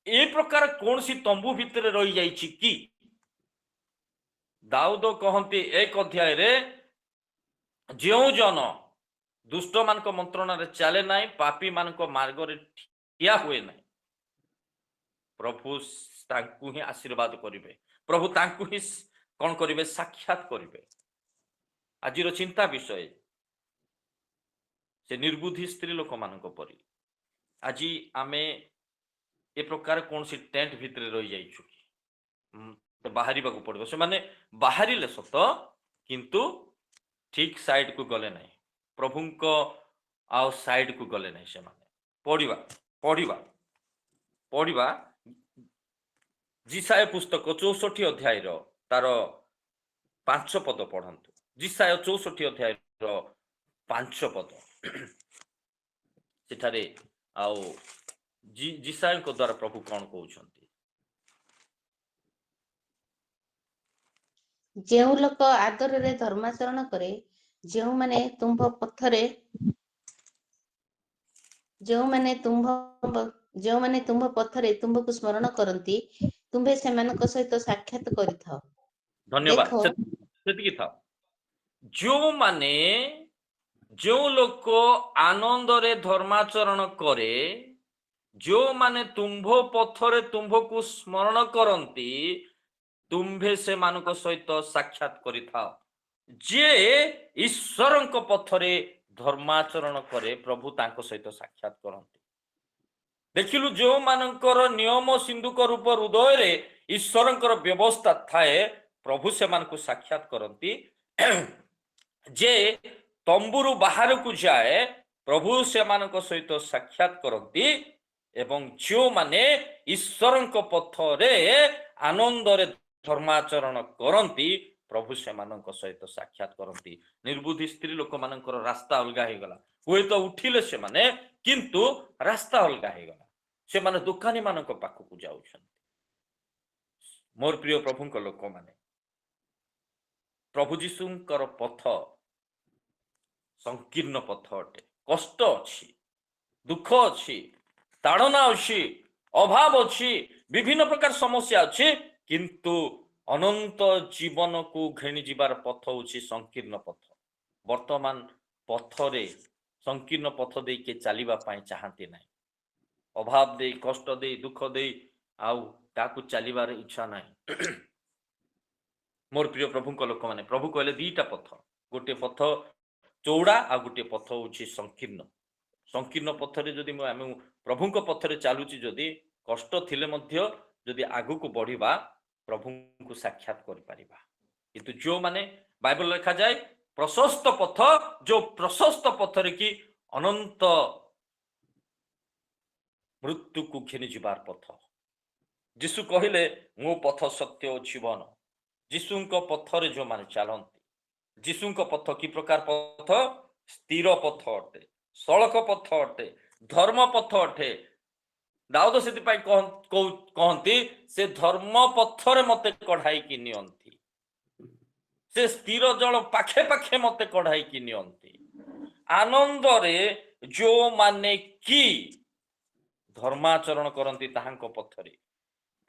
ए प्रकार कौन सी तंबू भितर रही जाइछि कि दाऊद कहंती 1 अध्याय रे जेउ जन दुष्ट मान को मंत्रणा रे चले नाही, पापी मान को मार्ग रे ठिया हुए नाही, प्रभु तांकु ही आशीर्वाद करिवे, प्रभु तांकु ही कौन करिवे साक्षात करिवे। आज रो चिंता विषय से निर्बुद्धि स्त्री लोक मान को परी आज आमे ए प्रकार कौन सी टेंट भितर रही जाइछु तो बाहरी को पड़ो। से माने बाहरिले सत किंतु ठीक साइड को गले नहीं, प्रभु को आउ साइड को गले नहीं। से माने पढ़िबा पढ़िबा पढ़िबा जिसाय पुस्तक 64 अध्याय रो तार 5 पद पढ़ंतु। जिसाय 64 अध्याय रो 5 पद सेठारे आउ जिसाय को द्वारा प्रभु कौन कहउछंती। जेउ लोक आदर रे धर्माचरण करे, जेउ माने तुम्भ पथरे जेउ माने तुम्भ पथरे तुम्भ को स्मरण करंती, तुम्भे सेमानक सहित साक्षात करिथाओ। धन्यवाद। सेतिकी था जो माने जो लोक आनंद रे धर्माचरण करे, जो माने तुम्भ पथरे तुम्भ को स्मरण करंती, तुम्भे से मानक सहित साक्षात करिथाओ। जे ईश्वरंक पथरे धर्माचरण करे प्रभु तांको सहित साक्षात करंती। देखिलु जो मानकर नियम सिंधुक रूप हृदय रे ईश्वरंकर व्यवस्था थाए प्रभु से मानक साक्षात करंती। जे तंबुरु बाहर को जाए प्रभु से मानक सहित साक्षात करंती, एवं जो माने ईश्वरंक पथरे आनंद रे धर्माचरण करंती प्रभु से मानक सहित साक्षात करंती। निर्बुद्धि स्त्री लोक मानकर रास्ता अलगा हे गला, हुए तो उठिले से माने किंतु रास्ता अलगा हे गला, से माने दुकानी मानक पाखु को जाउछन। मोर प्रिय प्रभु को लोक माने प्रभु जीशुंकर पथ ସଂକୀର୍ଣ୍ଣ ପଥ ଅଟେ। କଷ୍ଟ ଅଛି, ଦୁଃଖ ଅଛି, ତାଡ଼ନା ଅଛି, ଅଭାବ ଅଛି, ବିଭିନ୍ନ ପ୍ରକାର ସମସ୍ୟା ଅଛି, କିନ୍ତୁ ଅନନ୍ତ ଜୀବନକୁ ଘେଣି ଯିବାର ପଥ ହେଉଛି ସଂକୀର୍ଣ୍ଣ ପଥ। ବର୍ତ୍ତମାନ ପଥରେ ସଂକୀର୍ଣ୍ଣ ପଥ ଦେଇ କିଏ ଚାଲିବା ପାଇଁ ଚାହାନ୍ତି ନାହିଁ। ଅଭାବ ଦେଇ, କଷ୍ଟ ଦେଇ, ଦୁଃଖ ଦେଇ ଆଉ ତାକୁ ଚାଲିବାର ଇଚ୍ଛା ନାହିଁ। ମୋର ପ୍ରିୟ ପ୍ରଭୁଙ୍କ ଲୋକମାନେ, ପ୍ରଭୁ କହିଲେ ଦିଟା ପଥ, ଗୋଟିଏ ପଥ ଚଉଡ଼ା ଆଉ ଗୋଟିଏ ପଥ ହେଉଛି ସଂକୀର୍ଣ୍ଣ। ସଂକୀର୍ଣ୍ଣ ପଥରେ ଯଦି ଆମେ ପ୍ରଭୁଙ୍କ ପଥରେ ଚାଲୁଛି, ଯଦି କଷ୍ଟ ଥିଲେ ମଧ୍ୟ ଯଦି ଆଗକୁ ବଢିବା, ପ୍ରଭୁଙ୍କୁ ସାକ୍ଷାତ କରିପାରିବା। କିନ୍ତୁ ଯେଉଁମାନେ, ବାଇବଲ ଲେଖାଯାଏ ପ୍ରଶସ୍ତ ପଥ, ଯୋଉ ପ୍ରଶସ୍ତ ପଥରେ କି ଅନନ୍ତ ମୃତ୍ୟୁକୁ ଘେନି ଯିବାର ପଥ। ଯୀଶୁ କହିଲେ ମୁଁ ପଥ, ସତ୍ୟ ଓ ଜୀବନ। ଯୀଶୁଙ୍କ ପଥରେ ଯେଉଁମାନେ ଚାଲନ୍ତି, ଯୀଶୁଙ୍କ ପଥ କି ପ୍ରକାର ପଥ? ସ୍ଥିର ପଥ ଅଟେ, ସଳଖ ପଥ ଅଟେ, ଧର୍ମ ପଥ ଅଟେ। ଦାଉଦ ସେଥିପାଇଁ କହନ୍ତି ସେ ଧର୍ମ ପଥରେ ମତେ କଢାଇକି ନିଅନ୍ତି, ସେ ସ୍ଥିର ଜଳ ପାଖେ ପାଖେ ମତେ କଢାଇକି ନିଅନ୍ତି। ଆନନ୍ଦରେ ଯୋଉମାନେ କି ଧର୍ମାଚରଣ କରନ୍ତି ତାହାଙ୍କ ପଥରେ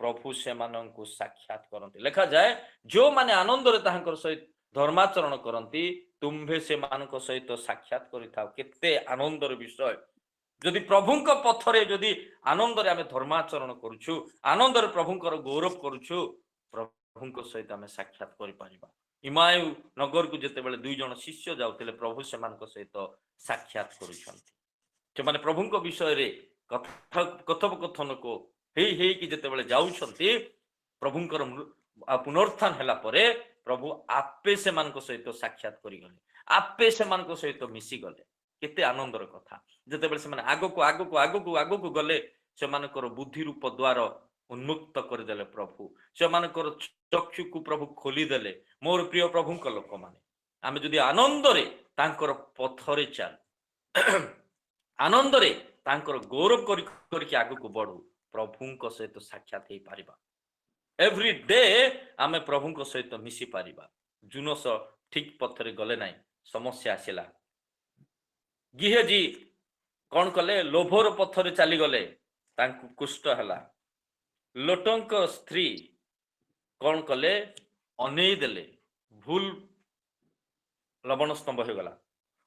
ପ୍ରଭୁ ସେମାନଙ୍କୁ ସାକ୍ଷାତ କରନ୍ତି। ଲେଖାଯାଏ ଯୋଉମାନେ ଆନନ୍ଦରେ ତାହାଙ୍କର ସହିତ ଧର୍ମାଚରଣ କରନ୍ତି, ତୁମ୍ଭେ ସେମାନଙ୍କ ସହିତ ସାକ୍ଷାତ କରିଥାଉ। କେତେ ଆନନ୍ଦର ବିଷୟ! ଯଦି ପ୍ରଭୁଙ୍କ ପଥରେ ଯଦି ଆନନ୍ଦରେ ଆମେ ଧର୍ମାଚରଣ କରୁଛୁ, ଆନନ୍ଦରେ ପ୍ରଭୁଙ୍କର ଗୌରବ କରୁଛୁ, ପ୍ରଭୁଙ୍କ ସହିତ ଆମେ ସାକ୍ଷାତ କରିପାରିବା। ଇମାୟୁ ନଗରକୁ ଯେତେବେଳେ 2 ଜଣ ଶିଷ୍ୟ ଯାଉଥିଲେ, ପ୍ରଭୁ ସେମାନଙ୍କ ସହିତ ସାକ୍ଷାତ କରୁଛନ୍ତି। ସେମାନେ ପ୍ରଭୁଙ୍କ ବିଷୟରେ କଥୋପକଥନକୁ ହେଇକି ଯେତେବେଳେ ଯାଉଛନ୍ତି, ପ୍ରଭୁଙ୍କର ପୁନରୁତ୍ଥାନ ହେଲା ପରେ ପ୍ରଭୁ ଆପେ ସେମାନଙ୍କ ସହିତ ସାକ୍ଷାତ କରିଗଲେ, ଆପେ ସେମାନଙ୍କ ସହିତ ମିଶିଗଲେ। କେତେ ଆନନ୍ଦର କଥା! ଯେତେବେଳେ ସେମାନେ ଆଗକୁ ଆଗକୁ ଆଗକୁ ଆଗକୁ ଗଲେ, ସେମାନଙ୍କର ବୁଦ୍ଧି ରୂପ ଦ୍ୱାର ଉନ୍ମୁକ୍ତ କରିଦେଲେ ପ୍ରଭୁ, ସେମାନଙ୍କର ଚକ୍ଷୁକୁ ପ୍ରଭୁ ଖୋଲିଦେଲେ। ମୋର ପ୍ରିୟ ପ୍ରଭୁଙ୍କ ଲୋକମାନେ, ଆମେ ଯଦି ଆନନ୍ଦରେ ତାଙ୍କର ପଥରେ ଚାଲୁ, ଆନନ୍ଦରେ ତାଙ୍କର ଗୌରବ କରିକି ଆଗକୁ ବଢୁ, ପ୍ରଭୁଙ୍କ ସହିତ ସାକ୍ଷାତ ହେଇପାରିବା। ଏଭ୍ରି ଡେ ଆମେ ପ୍ରଭୁଙ୍କ ସହିତ ମିଶି ପାରିବା। ଜୁନସ ଠିକ ପଥରେ ଗଲେ ନାହିଁ, ସମସ୍ୟା ଆସିଲା। ଗିହେଜି କଣ କଲେ? ଲୋଭର ପଥରେ ଚାଲିଗଲେ, ତାଙ୍କୁ କୁଷ୍ଠ ହେଲା। ଲୋଟଙ୍କ ସ୍ତ୍ରୀ କଣ କଲେ? ଅନେଇ ଦେଲେ, ଭୁଲ ଲବଣ ସ୍ତମ୍ଭ ହେଇଗଲା।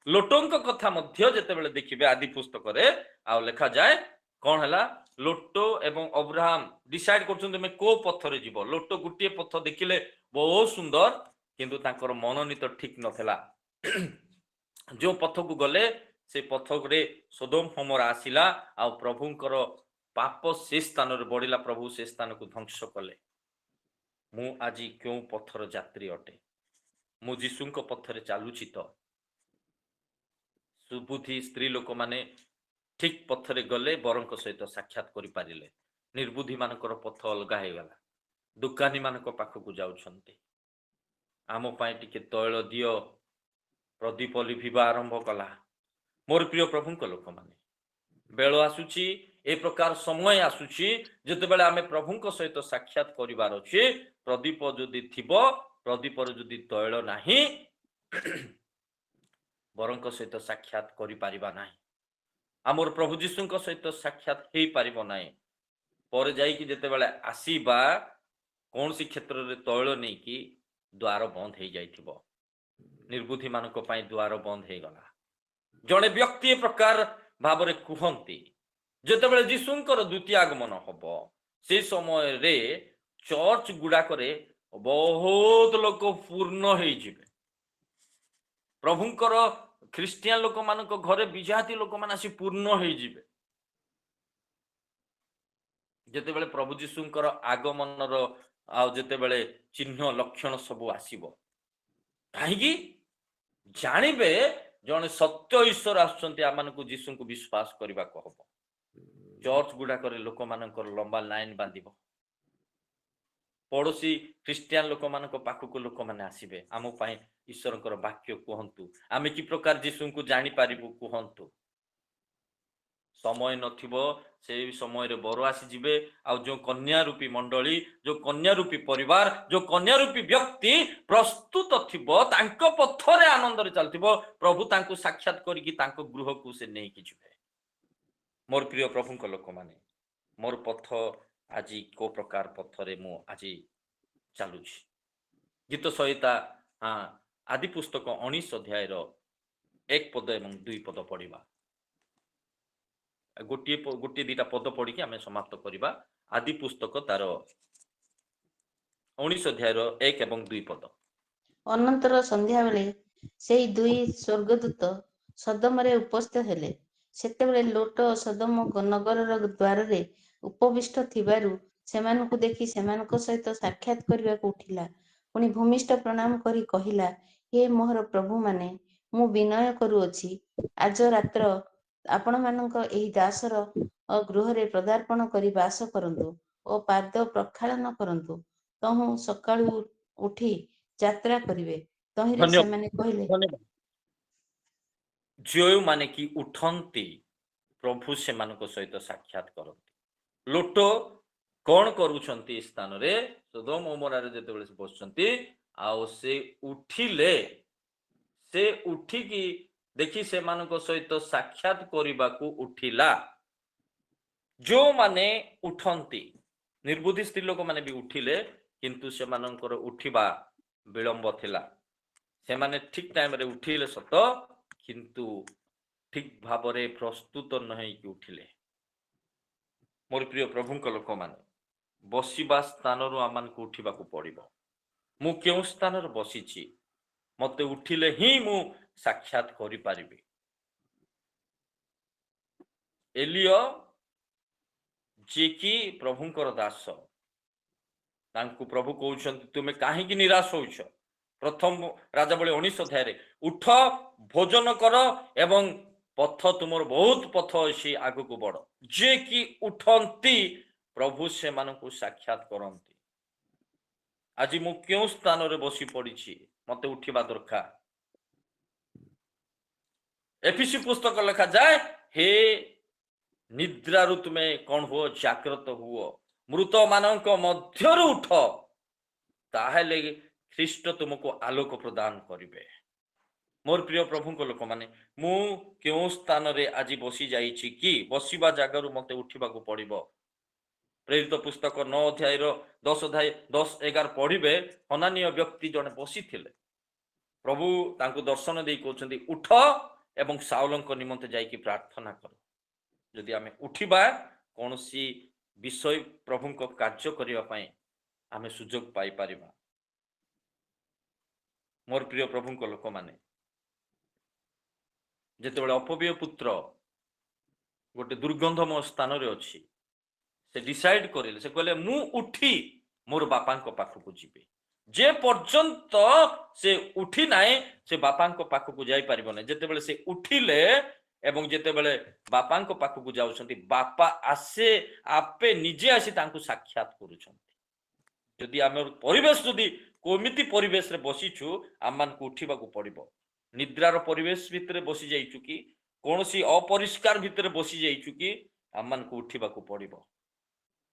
ଲୋଟଙ୍କ କଥା ମଧ୍ୟ ଯେତେବେଳେ ଦେଖିବେ ଆଦି ପୁସ୍ତକରେ, ଆଉ ଲେଖାଯାଏ କଣ ହେଲା? ଲୋଟ ଏବଂ ଅବ୍ରାହମ ଡିସାଇଡ କରୁଛନ୍ତି ତମେ କୋଉ ପଥରେ ଯିବ। ଲୋଟ ଗୋଟିଏ ପଥ ଦେଖିଲେ ବହୁତ ସୁନ୍ଦର, କିନ୍ତୁ ତାଙ୍କର ମନୋନୀତ ଠିକ ନଥିଲା। ଯୋଉ ପଥକୁ ଗଲେ, ସେ ପଥରେ ସୋଦମ ହୋମରା ଆସିଲା, ଆଉ ପ୍ରଭୁଙ୍କର ପାପ ସେ ସ୍ଥାନରେ ବଢିଲା, ପ୍ରଭୁ ସେ ସ୍ଥାନକୁ ଧ୍ୱଂସ କଲେ। ମୁଁ ଆଜି କେଉଁ ପଥର ଯାତ୍ରୀ ଅଟେ? ମୁଁ ଯୀଶୁଙ୍କ ପଥରେ ଚାଲୁଛି ତ? ସୁବୁଦ୍ଧି ସ୍ତ୍ରୀ ଲୋକମାନେ ଠିକ ପଥରେ ଗଲେ, ବରଙ୍କ ସହିତ ସାକ୍ଷାତ କରିପାରିଲେ। ନିର୍ବୁଦ୍ଧି ମାନଙ୍କର ପଥ ଅଲଗା ହେଇଗଲା, ଦୋକାନୀ ମାନଙ୍କ ପାଖକୁ ଯାଉଛନ୍ତି, ଆମ ପାଇଁ ଟିକେ ତୈଳ ଦିଅ, ପ୍ରଦୀପ ଲିଭିବା ଆରମ୍ଭ କଲା। ମୋର ପ୍ରିୟ ପ୍ରଭୁଙ୍କ ଲୋକମାନେ, ବେଳ ଆସୁଛି, ଏ ପ୍ରକାର ସମୟ ଆସୁଛି ଯେତେବେଳେ ଆମେ ପ୍ରଭୁଙ୍କ ସହିତ ସାକ୍ଷାତ କରିବାର ଅଛି। ପ୍ରଦୀପ ଯଦି ଥିବ, ପ୍ରଦୀପର ଯଦି ତୈଳ ନାହିଁ, ବରଙ୍କ ସହିତ ସାକ୍ଷାତ କରିପାରିବା ନାହିଁ। ଆମର ପ୍ରଭୁ ଯୀଶୁଙ୍କ ସହିତ ସାକ୍ଷାତ ହେଇପାରିବ ନାହିଁ। ପରେ ଯାଇକି ଯେତେବେଳେ ଆସିବା, କୌଣସି କ୍ଷେତ୍ରରେ ତୈଳ ନେଇକି ଦ୍ୱାର ବନ୍ଦ ହେଇଯାଇଥିବ। ନିର୍ବୁଦ୍ଧି ମାନଙ୍କ ପାଇଁ ଦ୍ୱାର ବନ୍ଦ ହେଇଗଲା। ଜଣେ ବ୍ୟକ୍ତି ଏ ପ୍ରକାର ଭାବରେ କୁହନ୍ତି, ଯେତେବେଳେ ଯୀଶୁଙ୍କର ଦ୍ୱିତୀୟ ଆଗମନ ହବ, ସେ ସମୟରେ ଚର୍ଚ୍ଚ ଗୁଡାକରେ ବହୁତ ଲୋକ ପୂର୍ଣ୍ଣ ହେଇଯିବେ। ପ୍ରଭୁଙ୍କର ଖ୍ରୀଷ୍ଟିଆନ ଲୋକମାନଙ୍କ ଘରେ ବିଜାତି ଲୋକମାନେ ଆସି ପୂର୍ଣ୍ଣ ହେଇଯିବେ। ଯେତେବେଳେ ପ୍ରଭୁ ଯୀଶୁଙ୍କର ଆଗମନର ଆଉ ଯେତେବେଳେ ଚିହ୍ନ ଲକ୍ଷଣ ସବୁ ଆସିବ, କାହିଁକି ଜାଣିବେ ଜଣେ ସତ୍ୟ ଈଶ୍ୱର ଆସୁଛନ୍ତି, ଆମମାନଙ୍କୁ ଯୀଶୁଙ୍କୁ ବିଶ୍ୱାସ କରିବାକୁ ହବ। ଚର୍ଚ୍ଚ ଗୁଡାକରେ ଲୋକମାନଙ୍କର ଲମ୍ବା ଲାଇନ ବାନ୍ଧିବ। ପଡୋଶୀ ଖ୍ରୀଷ୍ଟିଆନ ଲୋକମାନଙ୍କ ପାଖକୁ ଲୋକମାନେ ଆସିବେ, ଆମ ପାଇଁ ଈଶ୍ୱରଙ୍କର ବାକ୍ୟ କୁହନ୍ତୁ, ଆମେ କି ପ୍ରକାର ଯୀଶୁଙ୍କୁ ଜାଣିପାରିବୁ କୁହନ୍ତୁ। समय नथिबो से समय रे बर आसी जिबे आ जो कन्या रूपी मंडली जो कन्या रूपी परिवार जो कन्या रूपी व्यक्ति प्रस्तुत थिबो तांको पथरे आनंद रे चलथिबो प्रभु तांको साक्षात करिकि तांको गृह को से नै कि जिबे। मोर प्रिय प्रभु को लोक माने मोर पथ आज को प्रकार पथरे मु आज चालुछि। गीत संहिता हाँ आदि पुस्तक 19 अध्याय 1 पद एवं 2 पद पढ़िबा। गोटे गोटे दीटा पद पढ़ी आम समाप्त करवा। आदि पुस्तक तार 19 अध्याय 1 एवं 2 पद। ଅନନ୍ତର ସନ୍ଧ୍ୟାବେଳେ ସେଇ ଦୁଇ ସ୍ୱର୍ଗଦୂତ ସଦମରେ ଉପସ୍ଥିତ ହେଲେ। ସେତେବେଳେ ଲୋଟ ସଦମ ନଗରର ଦ୍ୱାରରେ ଉପବିଷ୍ଟ ଥିବାରୁ ସେମାନଙ୍କୁ ଦେଖି ସେମାନଙ୍କ ସହିତ ସାକ୍ଷାତ କରିବାକୁ ଉଠିଲା। ପୁଣି ଭୂମିଷ୍ଠ ପ୍ରଣାମ କରି କହିଲା, ହେ ମୋହର ପ୍ରଭୁମାନେ, ମୁଁ ବିନୟ କରୁଅଛି, ଆଜ ରାତ୍ର ଆପଣମାନଙ୍କ ଏହି ଦାସର ଗୃହରେ ପଦାର୍ପଣ କରି ବାସ କରନ୍ତୁ ଓ ପାଦ ପ୍ରକ୍ଷାଳନ କରନ୍ତୁ। ତହୁଁ ସକାଳୁ ଉଠି ଯାତ୍ରା କରିବେ। ତହିଁରେ ସେମାନେ କହିଲେ, धन्यवाद। जो माने कि उठंती प्रभु से सहित साक्षात करती। लोट कौन करुछंती स्थान रे सदोम ओमोरारे जेतेबेले से बसचंती आउ से उठिले से उठिकी देखि से सहित साक्षात करबाकू उठिला। जो माने उठंती निर्बुद्धि स्त्री लोक माने भी उठिले किंतु से मानकर उठिबा विलंब थिला। से माने ठीक टाइम रे उठिले सत किंतु ठीक भाव रे प्रस्तुत नहीं कि उठिले। मोर प्रिय प्रभु लोक माने बसिबा स्थान रु आमान को उठिबा को पड़िबो। मु केउ स्थान रे बसिछि मते उठिले ही मु साक्षात करि पारिबी। एलियो जे कि प्रभुंकर दास तांकु प्रभु कहउछंती तुमे काहे कि निराश होइछ। प्रथम राजावली 19 अध्याय रे उठ भोजन कर एवं पथ तुमर बहुत पथ अछि आगु को बढ़। जे कि उठंती प्रभु से मानकु साक्षात करंती। आज मु क्यों स्थान रे बसी पड़िछि मते उठिबा दरकार। एफिसी पुस्तक लिखा जाए, हे निद्रारु तुमे कौन हुओ जाग्रत हुओ मृत मानक मध्यरु उठ ताहेले ख्रीष्ट तुमको आलोक प्रदान करिवे। मोर प्रिय प्रभु को लोक माने मु क्यों स्थान रे आज बसी जाइछि कि बसिबा जागारु मते उठिबा को पड़िबो। प्रेरित पुस्तक 9 अध्याय 10 अध्याय 10-11 पढ़िबे। हनानीय व्यक्ति जने बसी थिले प्रभु तांको दर्शन देई कहउछंती उठ एवं साउलंक निमंते जाइकी प्रार्थना कर। यदि आमे उठिबा कोनोसी विषय प्रभुंक कार्य करिवा पई आमे सुजोग पाई परिबा। मोर प्रिय प्रभुंक लोक माने जेतेबेले अपव्यय पुत्र गोटे दुर्गंधमय स्थान रे अछि से डिसाइड करिले से कहले मु उठी मोर बापांक पाखकु जिबे। जे पर्यंत से उठी नाए से बापांक पाखकु जाई परिबो नै। जेतेबेले से उठिले एवं जेतेबेले बापांक पाखकु जाउछंती बापा आसे आपे निजे आसी तांकु साक्षात करूछंती। यदि आमे परिवेश जदि कोमिति परिवेश रे बसिछु आमान को उठिबा को पड़िबो। निद्रार परिवेश भितरे बसी जाइछु कि कोनोसी अपरिष्कार भितरे बसी जाइछु कि आमान को उठिबा को पड़िबो।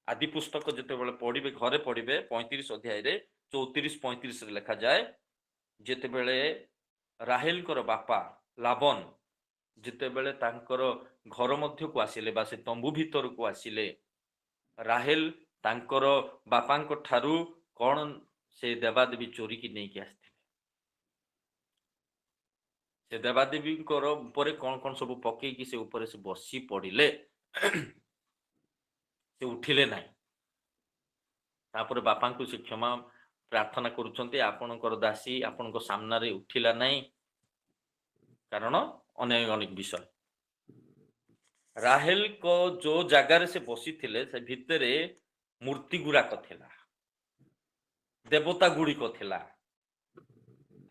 आदि पुस्तक जेतेबेले पढ़िबे घरे पढ़िबे 35 अध्याय रे 34-35 रे लिखा जाए, जेतेबेले राहेल कर बापा लाबन जेतेबेले तांकर घर मध्य को आसिले बा से तंबू भीतर को आसिले राहेल तांकर बापांक ठारू कौन से देवादेवी चोरी की नहीं कि आसथिले। से देवादेवी ऊपर कौन कौन सब पकई कि से ऊपर से बसी पड़िले से उठिले नहीं। तापर बापांकु से क्षमा प्रार्थना करुछंती आपणकर दासी आपणको सामना रे उठिला नहीं कारण अनेक अनेक विषय। राहेल को जो जगार से बसी थिले से भितरे मूर्ति गुड़ाक थिला देवता गुड़िक थिला।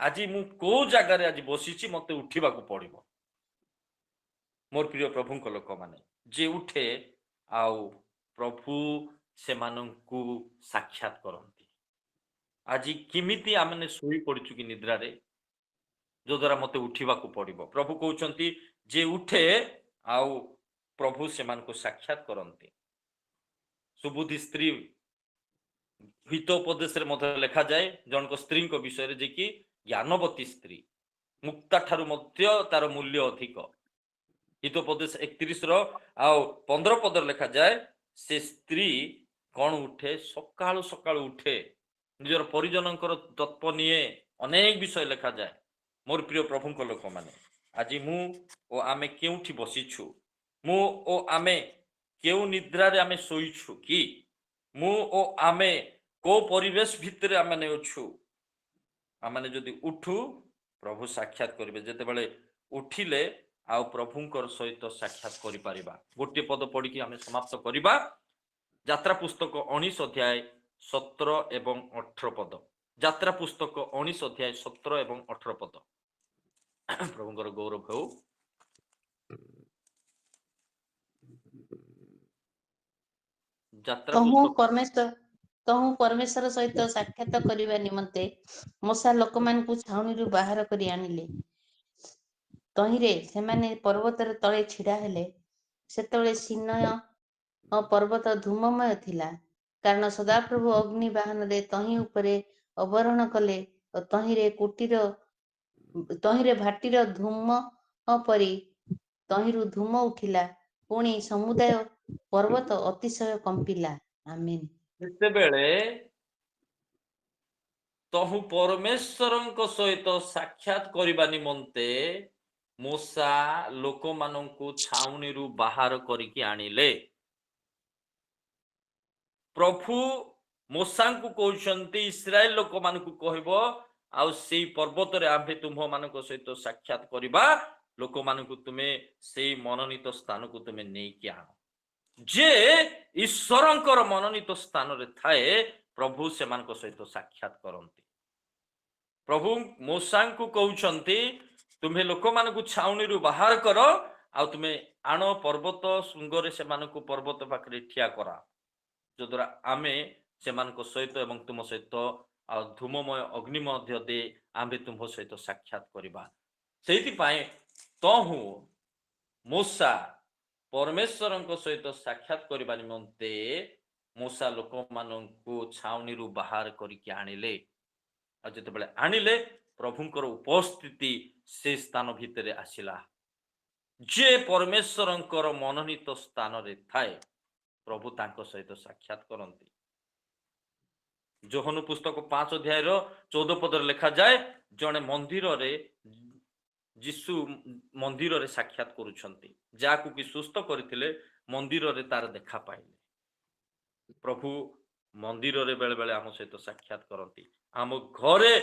आज मु को जगार आज बसीची मते उठिबा को पड़िबो। मोर प्रिय प्रभुंक लोक माने जे उठे आउ प्रभु से मानंकु साक्षात करंती। आज किमिति आमने सोई पड़िछु कि निद्रा रे जो द्वारा मते उठिबा को पड़िबो। प्रभु कहउछंती जे उठे आउ प्रभु से साक्षात करती। सुबुद्धि स्त्री हितोपदेश लिखा जाए जनक स्त्री विषय जे कि ज्ञानवती स्त्री मुक्ता ठारू तार मूल्य अधिक। हितोपदेश 31 15 पद लिखा जाए से स्त्री कौन उठे सकाळु सकाळु उठे निजर परिजनकर तत्व निये अनेक विषय लिखा जाए। मोर प्रिय प्रभु को लोक माने आज मु ओ आमे केउठी बसिछु मु ओ आमे केउ निद्रा रे आमे सोइछु कि मु ओ आमे को परिवेश भितर आमे ने अछु आमे जदि उठू प्रभु साक्षात करिवे जते बेले उठिले आउ प्रभुंकर सहित साक्षात करि परिबा। गोटे पद पढ़ी कि आमे समाप्त करिबा। यात्रा पुस्तक 19 अध्याय 17 एवं 18 पद। यात्रा पुस्तक 19 अध्याय 17 एवं 18 पद। प्रभुंकर गौरव हो। यात्रा पुस्तक तहु परमेश्वर सहित साक्षात करिवा निमंते मूसा लोकमानकु छाउनीरु बाहर करी आनिले। तहिरे सेमाने पर्वतर तळे छिड़ा हेले। सेतବେଳେ सिनय पर्वत धूममय थिला कारण सदाप्रभु अग्नि बाहन रे तही उपरे अवरोहण कले और तहिरे भाटीर धूम परी तहिरु धूम उठिला पुणी समुदाय पर्वत अतिशय कंपिला। आमेन। जेतेबेले तहु परमेश्वरଙ୍କ सहित साक्षात करिबा निमंते मूसा लोकमानंकु छाउनीरु बाहर करिकि आनिले। प्रभु मूसांकु कहउछंती इस्राएल लोकमानंकु कहबो आउ सेई पर्वत रे आम्भे तुम मानक सहित साक्षात करिबा लोकमानंकु तुमे सेई मनोनीत स्थान को तुमे नेई कि आनो। जे ईश्वरंकर मनोनीत स्थान रे थाए प्रभु से मानक सहित साक्षात करंती। प्रभु मूसा को कहउछंती तुम्हे लोकमानंकु छाउनीरु बाहर करो आ तुमे आनो पर्वत सुंगरे से मानकु पर्वत पाखरे ठिया करा जो द्वारा आमे से मानक सहित एवं तुम सहित आ धूममय अग्नि मध्य दे आमे तुम सहित साक्षात करिबा। सेति पाए तहु मूसा परमेश्वरଙ୍କ सहित साक्षात करिबा निमंते मूसा लोकमानंकु छाउनीरु बाहर करिकि आनिले। आ जेतेबेले आनिले प्रभुंकर उपस्थिति से स्थान भितरे आसिला। जे परमेश्वरंकर मनोनीत स्थान रे थाए प्रभु तांको सहित साक्षात करंती। जोहन पुस्तक 5 अध्याय 14 पद लिखा जाए जने मंदिर रे जीशु मंदिर रे साक्षात करूछंती जाकु कि सुस्थ करथिले मंदिर रे तार देखा पाइले। प्रभु मंदिर रे बेले बेले आम सहित साक्षात करंती। आम घरे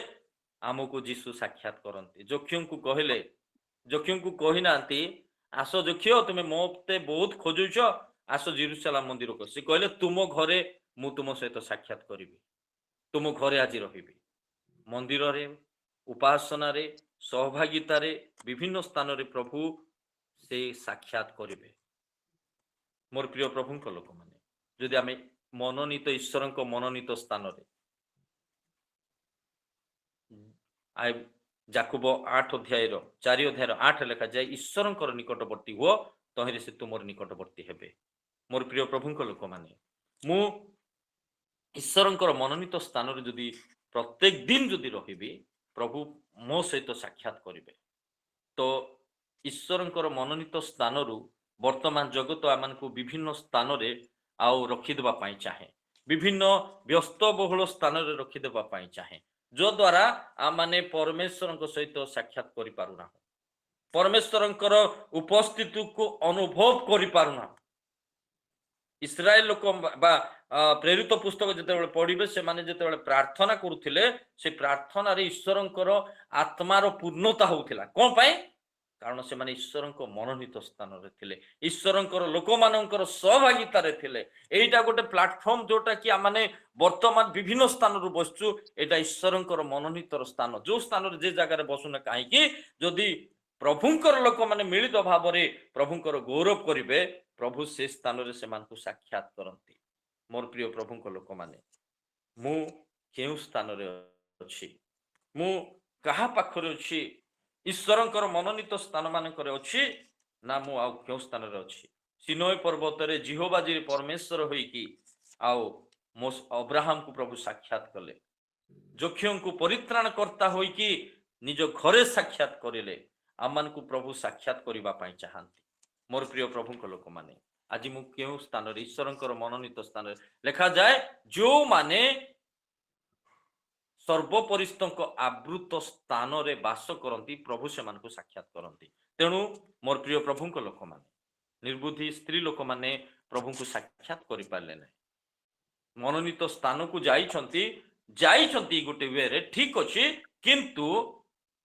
आमको जीशु साक्षात करंती। जोखियों को कहले जोखियों को कहि नांती आस जोखियो तुमे मोते बहुत खोजुछ आस जेरूशलेम मंदिर को से कहले तुम घरे मु तुम सहित साक्षात करिवि तुम घरे आज रहिबि। मंदिर रे उपासना रे सहभागिता रे विभिन्न स्थान रे प्रभु से साक्षात करिवे। मोर प्रिय प्रभु को लोक माने जदि आमे मनोनीत ईश्वरଙ୍କ मनोनीत स्थान रे आय याकूब 8 अध्याय 4 अध्याय 8 लिखा जाए ईश्वरଙ୍କର निकटवर्ती हुओ तहिरे से तुमर निकटवर्ती हेबे। मोर प्रिय प्रभु को लोक माने मु ईश्वरଙ୍କର मनोनीत स्थान रे जदि प्रत्येक दिन जदि रहिबी प्रभु मो सहित साक्षात करिवे। तो ईश्वरଙ୍କର मनोनीत स्थान रु वर्तमान जगत आमानकु विभिन्न स्थान रे आउ रखिदेबा पाई चाहे विभिन्न व्यस्त बहुल स्थान रे रखिदेबा पाई चाहे जो द्वारा आमाने परमेश्वरଙ୍କ सहित साक्षात करि पारुना परमेश्वरଙ୍କର उपस्थिति को अनुभव करि पारुना। इस्राएल लोक बा प्रेरित पुस्तक जेतेबेले पढ़िबे से माने जेतेबेले प्रार्थना करुथिले से प्रार्थना रे ईश्वरଙ୍କର आत्मार पूर्णता होउथिला। कोन पाई कारण से माने ईश्वरଙ୍କ मनोनीत स्थान रे थिले ईश्वरଙ୍କର लोक मानकर सहभागिता रे थिले। एटा गोटे प्लेटफॉर्म जोटा कि माने वर्तमान विभिन्न स्थान रु बसचु एटा ईश्वरଙ୍କର मनोनीत स्थान जो स्थान रे जे जगह रे बसुना काहे कि जदी प्रभुंकर लोक माने मिलित भाव रे प्रभुंकर गौरव करिवे प्रभु से स्थान रे से मानकु साक्षात करंती। मोर प्रिय प्रभुंकर लोक माने मु केउ स्थान रे अछि मु कहा पाखरे अछि ईश्वरଙ୍କର मनोनीत स्थान मानकर अछि ना मु आ केउ स्थान रे अछि ସିନୋଏ ପର୍ବତରେ ଜିହୋବା ପରମେଶ୍ୱର ହୋଇକି ଆଉ ଅବ୍ରାହମ କୁ ପ୍ରଭୁ ସାକ୍ଷାତ କଲେ। ଯୋକ୍ଷଙ୍କୁ ପରିତ୍ରାଣ କର୍ତ୍ତା ହୋଇକି ନିଜ ଘରେ ସାକ୍ଷାତ କରିଲେ। ଆମମାନଙ୍କୁ ପ୍ରଭୁ ସାକ୍ଷାତ କରିବା ପାଇଁ ଚାହାନ୍ତି। ମୋର ପ୍ରିୟ ପ୍ରଭୁଙ୍କ ଲୋକମାନେ, ଆଜି ମୁଁ କେଉଁ ସ୍ଥାନରେ ଈଶ୍ୱରଙ୍କର ମନୋନୀତ ସ୍ଥାନରେ ଲେଖାଯାଏ, ଯେଉଁମାନେ ସର୍ବପରିସ୍ତଙ୍କ ଆବୃତ ସ୍ଥାନରେ ବାସ କରନ୍ତି ପ୍ରଭୁ ସେମାନଙ୍କୁ ସାକ୍ଷାତ କରନ୍ତି। ତେଣୁ ମୋର ପ୍ରିୟ ପ୍ରଭୁଙ୍କ ଲୋକମାନେ, ନିର୍ବୁଦ୍ଧି ସ୍ତ୍ରୀ ଲୋକମାନେ ପ୍ରଭୁଙ୍କୁ ସାକ୍ଷାତ କରିପାରିଲେ ନାହିଁ। ମନୋନୀତ ସ୍ଥାନକୁ ଯାଇଛନ୍ତି ଗୋଟେ ୱେରେ, ଠିକ ଅଛି, କିନ୍ତୁ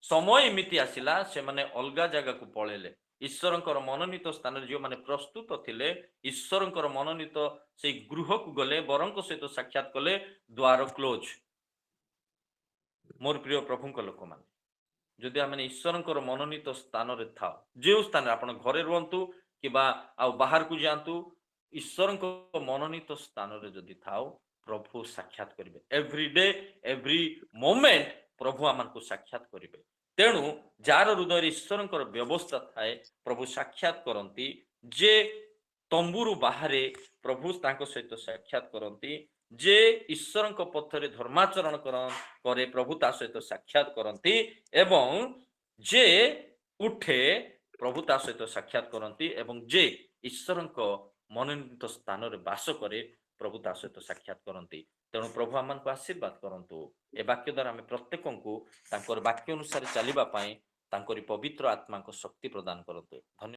ସମୟ ଏମିତି ଆସିଲା ସେମାନେ ଅଲଗା ଜାଗାକୁ ପଳେଇଲେ। ଈଶ୍ୱରଙ୍କର ମନୋନୀତ ସ୍ଥାନରେ ଯେଉଁମାନେ ପ୍ରସ୍ତୁତ ଥିଲେ, ଈଶ୍ୱରଙ୍କର ମନୋନୀତ ସେଇ ଗୃହକୁ ଗଲେ, ବରଙ୍କ ସହିତ ସାକ୍ଷାତ କଲେ, ଦ୍ୱାର କ୍ଲୋଜ। ମୋର ପ୍ରିୟ ପ୍ରଭୁଙ୍କ ଲୋକମାନେ, ଯଦି ଆମେ ଈଶ୍ୱରଙ୍କର ମନୋନୀତ ସ୍ଥାନରେ ଥାଉ, ଯେଉଁ ସ୍ଥାନରେ ଆପଣ ଘରେ ରୁହନ୍ତୁ କିମ୍ବା ଆଉ ବାହାରକୁ ଯାଆନ୍ତୁ, ଈଶ୍ୱରଙ୍କ ମନୋନୀତ ସ୍ଥାନରେ ଯଦି ଥାଉ, ପ୍ରଭୁ ସାକ୍ଷାତ କରିବେ। ଏଭ୍ରି ଡେ ଏଭ୍ରି ମୋମେଣ୍ଟ ପ୍ରଭୁ ଆମକୁ ସାକ୍ଷାତ କରିବେ। ତେଣୁ ଯାହାର ହୃଦୟରେ ଈଶ୍ୱରଙ୍କର ବ୍ୟବସ୍ଥା ଥାଏ, ପ୍ରଭୁ ସାକ୍ଷାତ କରନ୍ତି। ଯେ ତମ୍ବୁରୁ ବାହାରେ ପ୍ରଭୁ ତାଙ୍କ ସହିତ ସାକ୍ଷାତ କରନ୍ତି। ଯେ ଈଶ୍ୱରଙ୍କ ପଥରେ ଧର୍ମାଚରଣ କରେ, ପ୍ରଭୁ ତା ସହିତ ସାକ୍ଷାତ କରନ୍ତି। ଏବଂ ଯେ ଉଠେ, ପ୍ରଭୁ ତା ସହିତ ସାକ୍ଷାତ କରନ୍ତି। ଏବଂ ଯେ ଈଶ୍ୱରଙ୍କ ମନୋନୀତ ସ୍ଥାନରେ ବାସ କରେ, ପ୍ରଭୁ ତା ସହିତ ସାକ୍ଷାତ କରନ୍ତି। ତେଣୁ ପ୍ରଭୁ ଆମମାନଙ୍କୁ ଆଶୀର୍ବାଦ କରନ୍ତୁ। ଏ ବାକ୍ୟ ଦ୍ୱାରା ଆମେ ପ୍ରତ୍ୟେକଙ୍କୁ ତାଙ୍କର ବାକ୍ୟ ଅନୁସାରେ ଚାଲିବା ପାଇଁ ତାଙ୍କରି ପବିତ୍ର ଆତ୍ମାଙ୍କ ଶକ୍ତି ପ୍ରଦାନ କରନ୍ତୁ। ଧନ୍ୟବାଦ।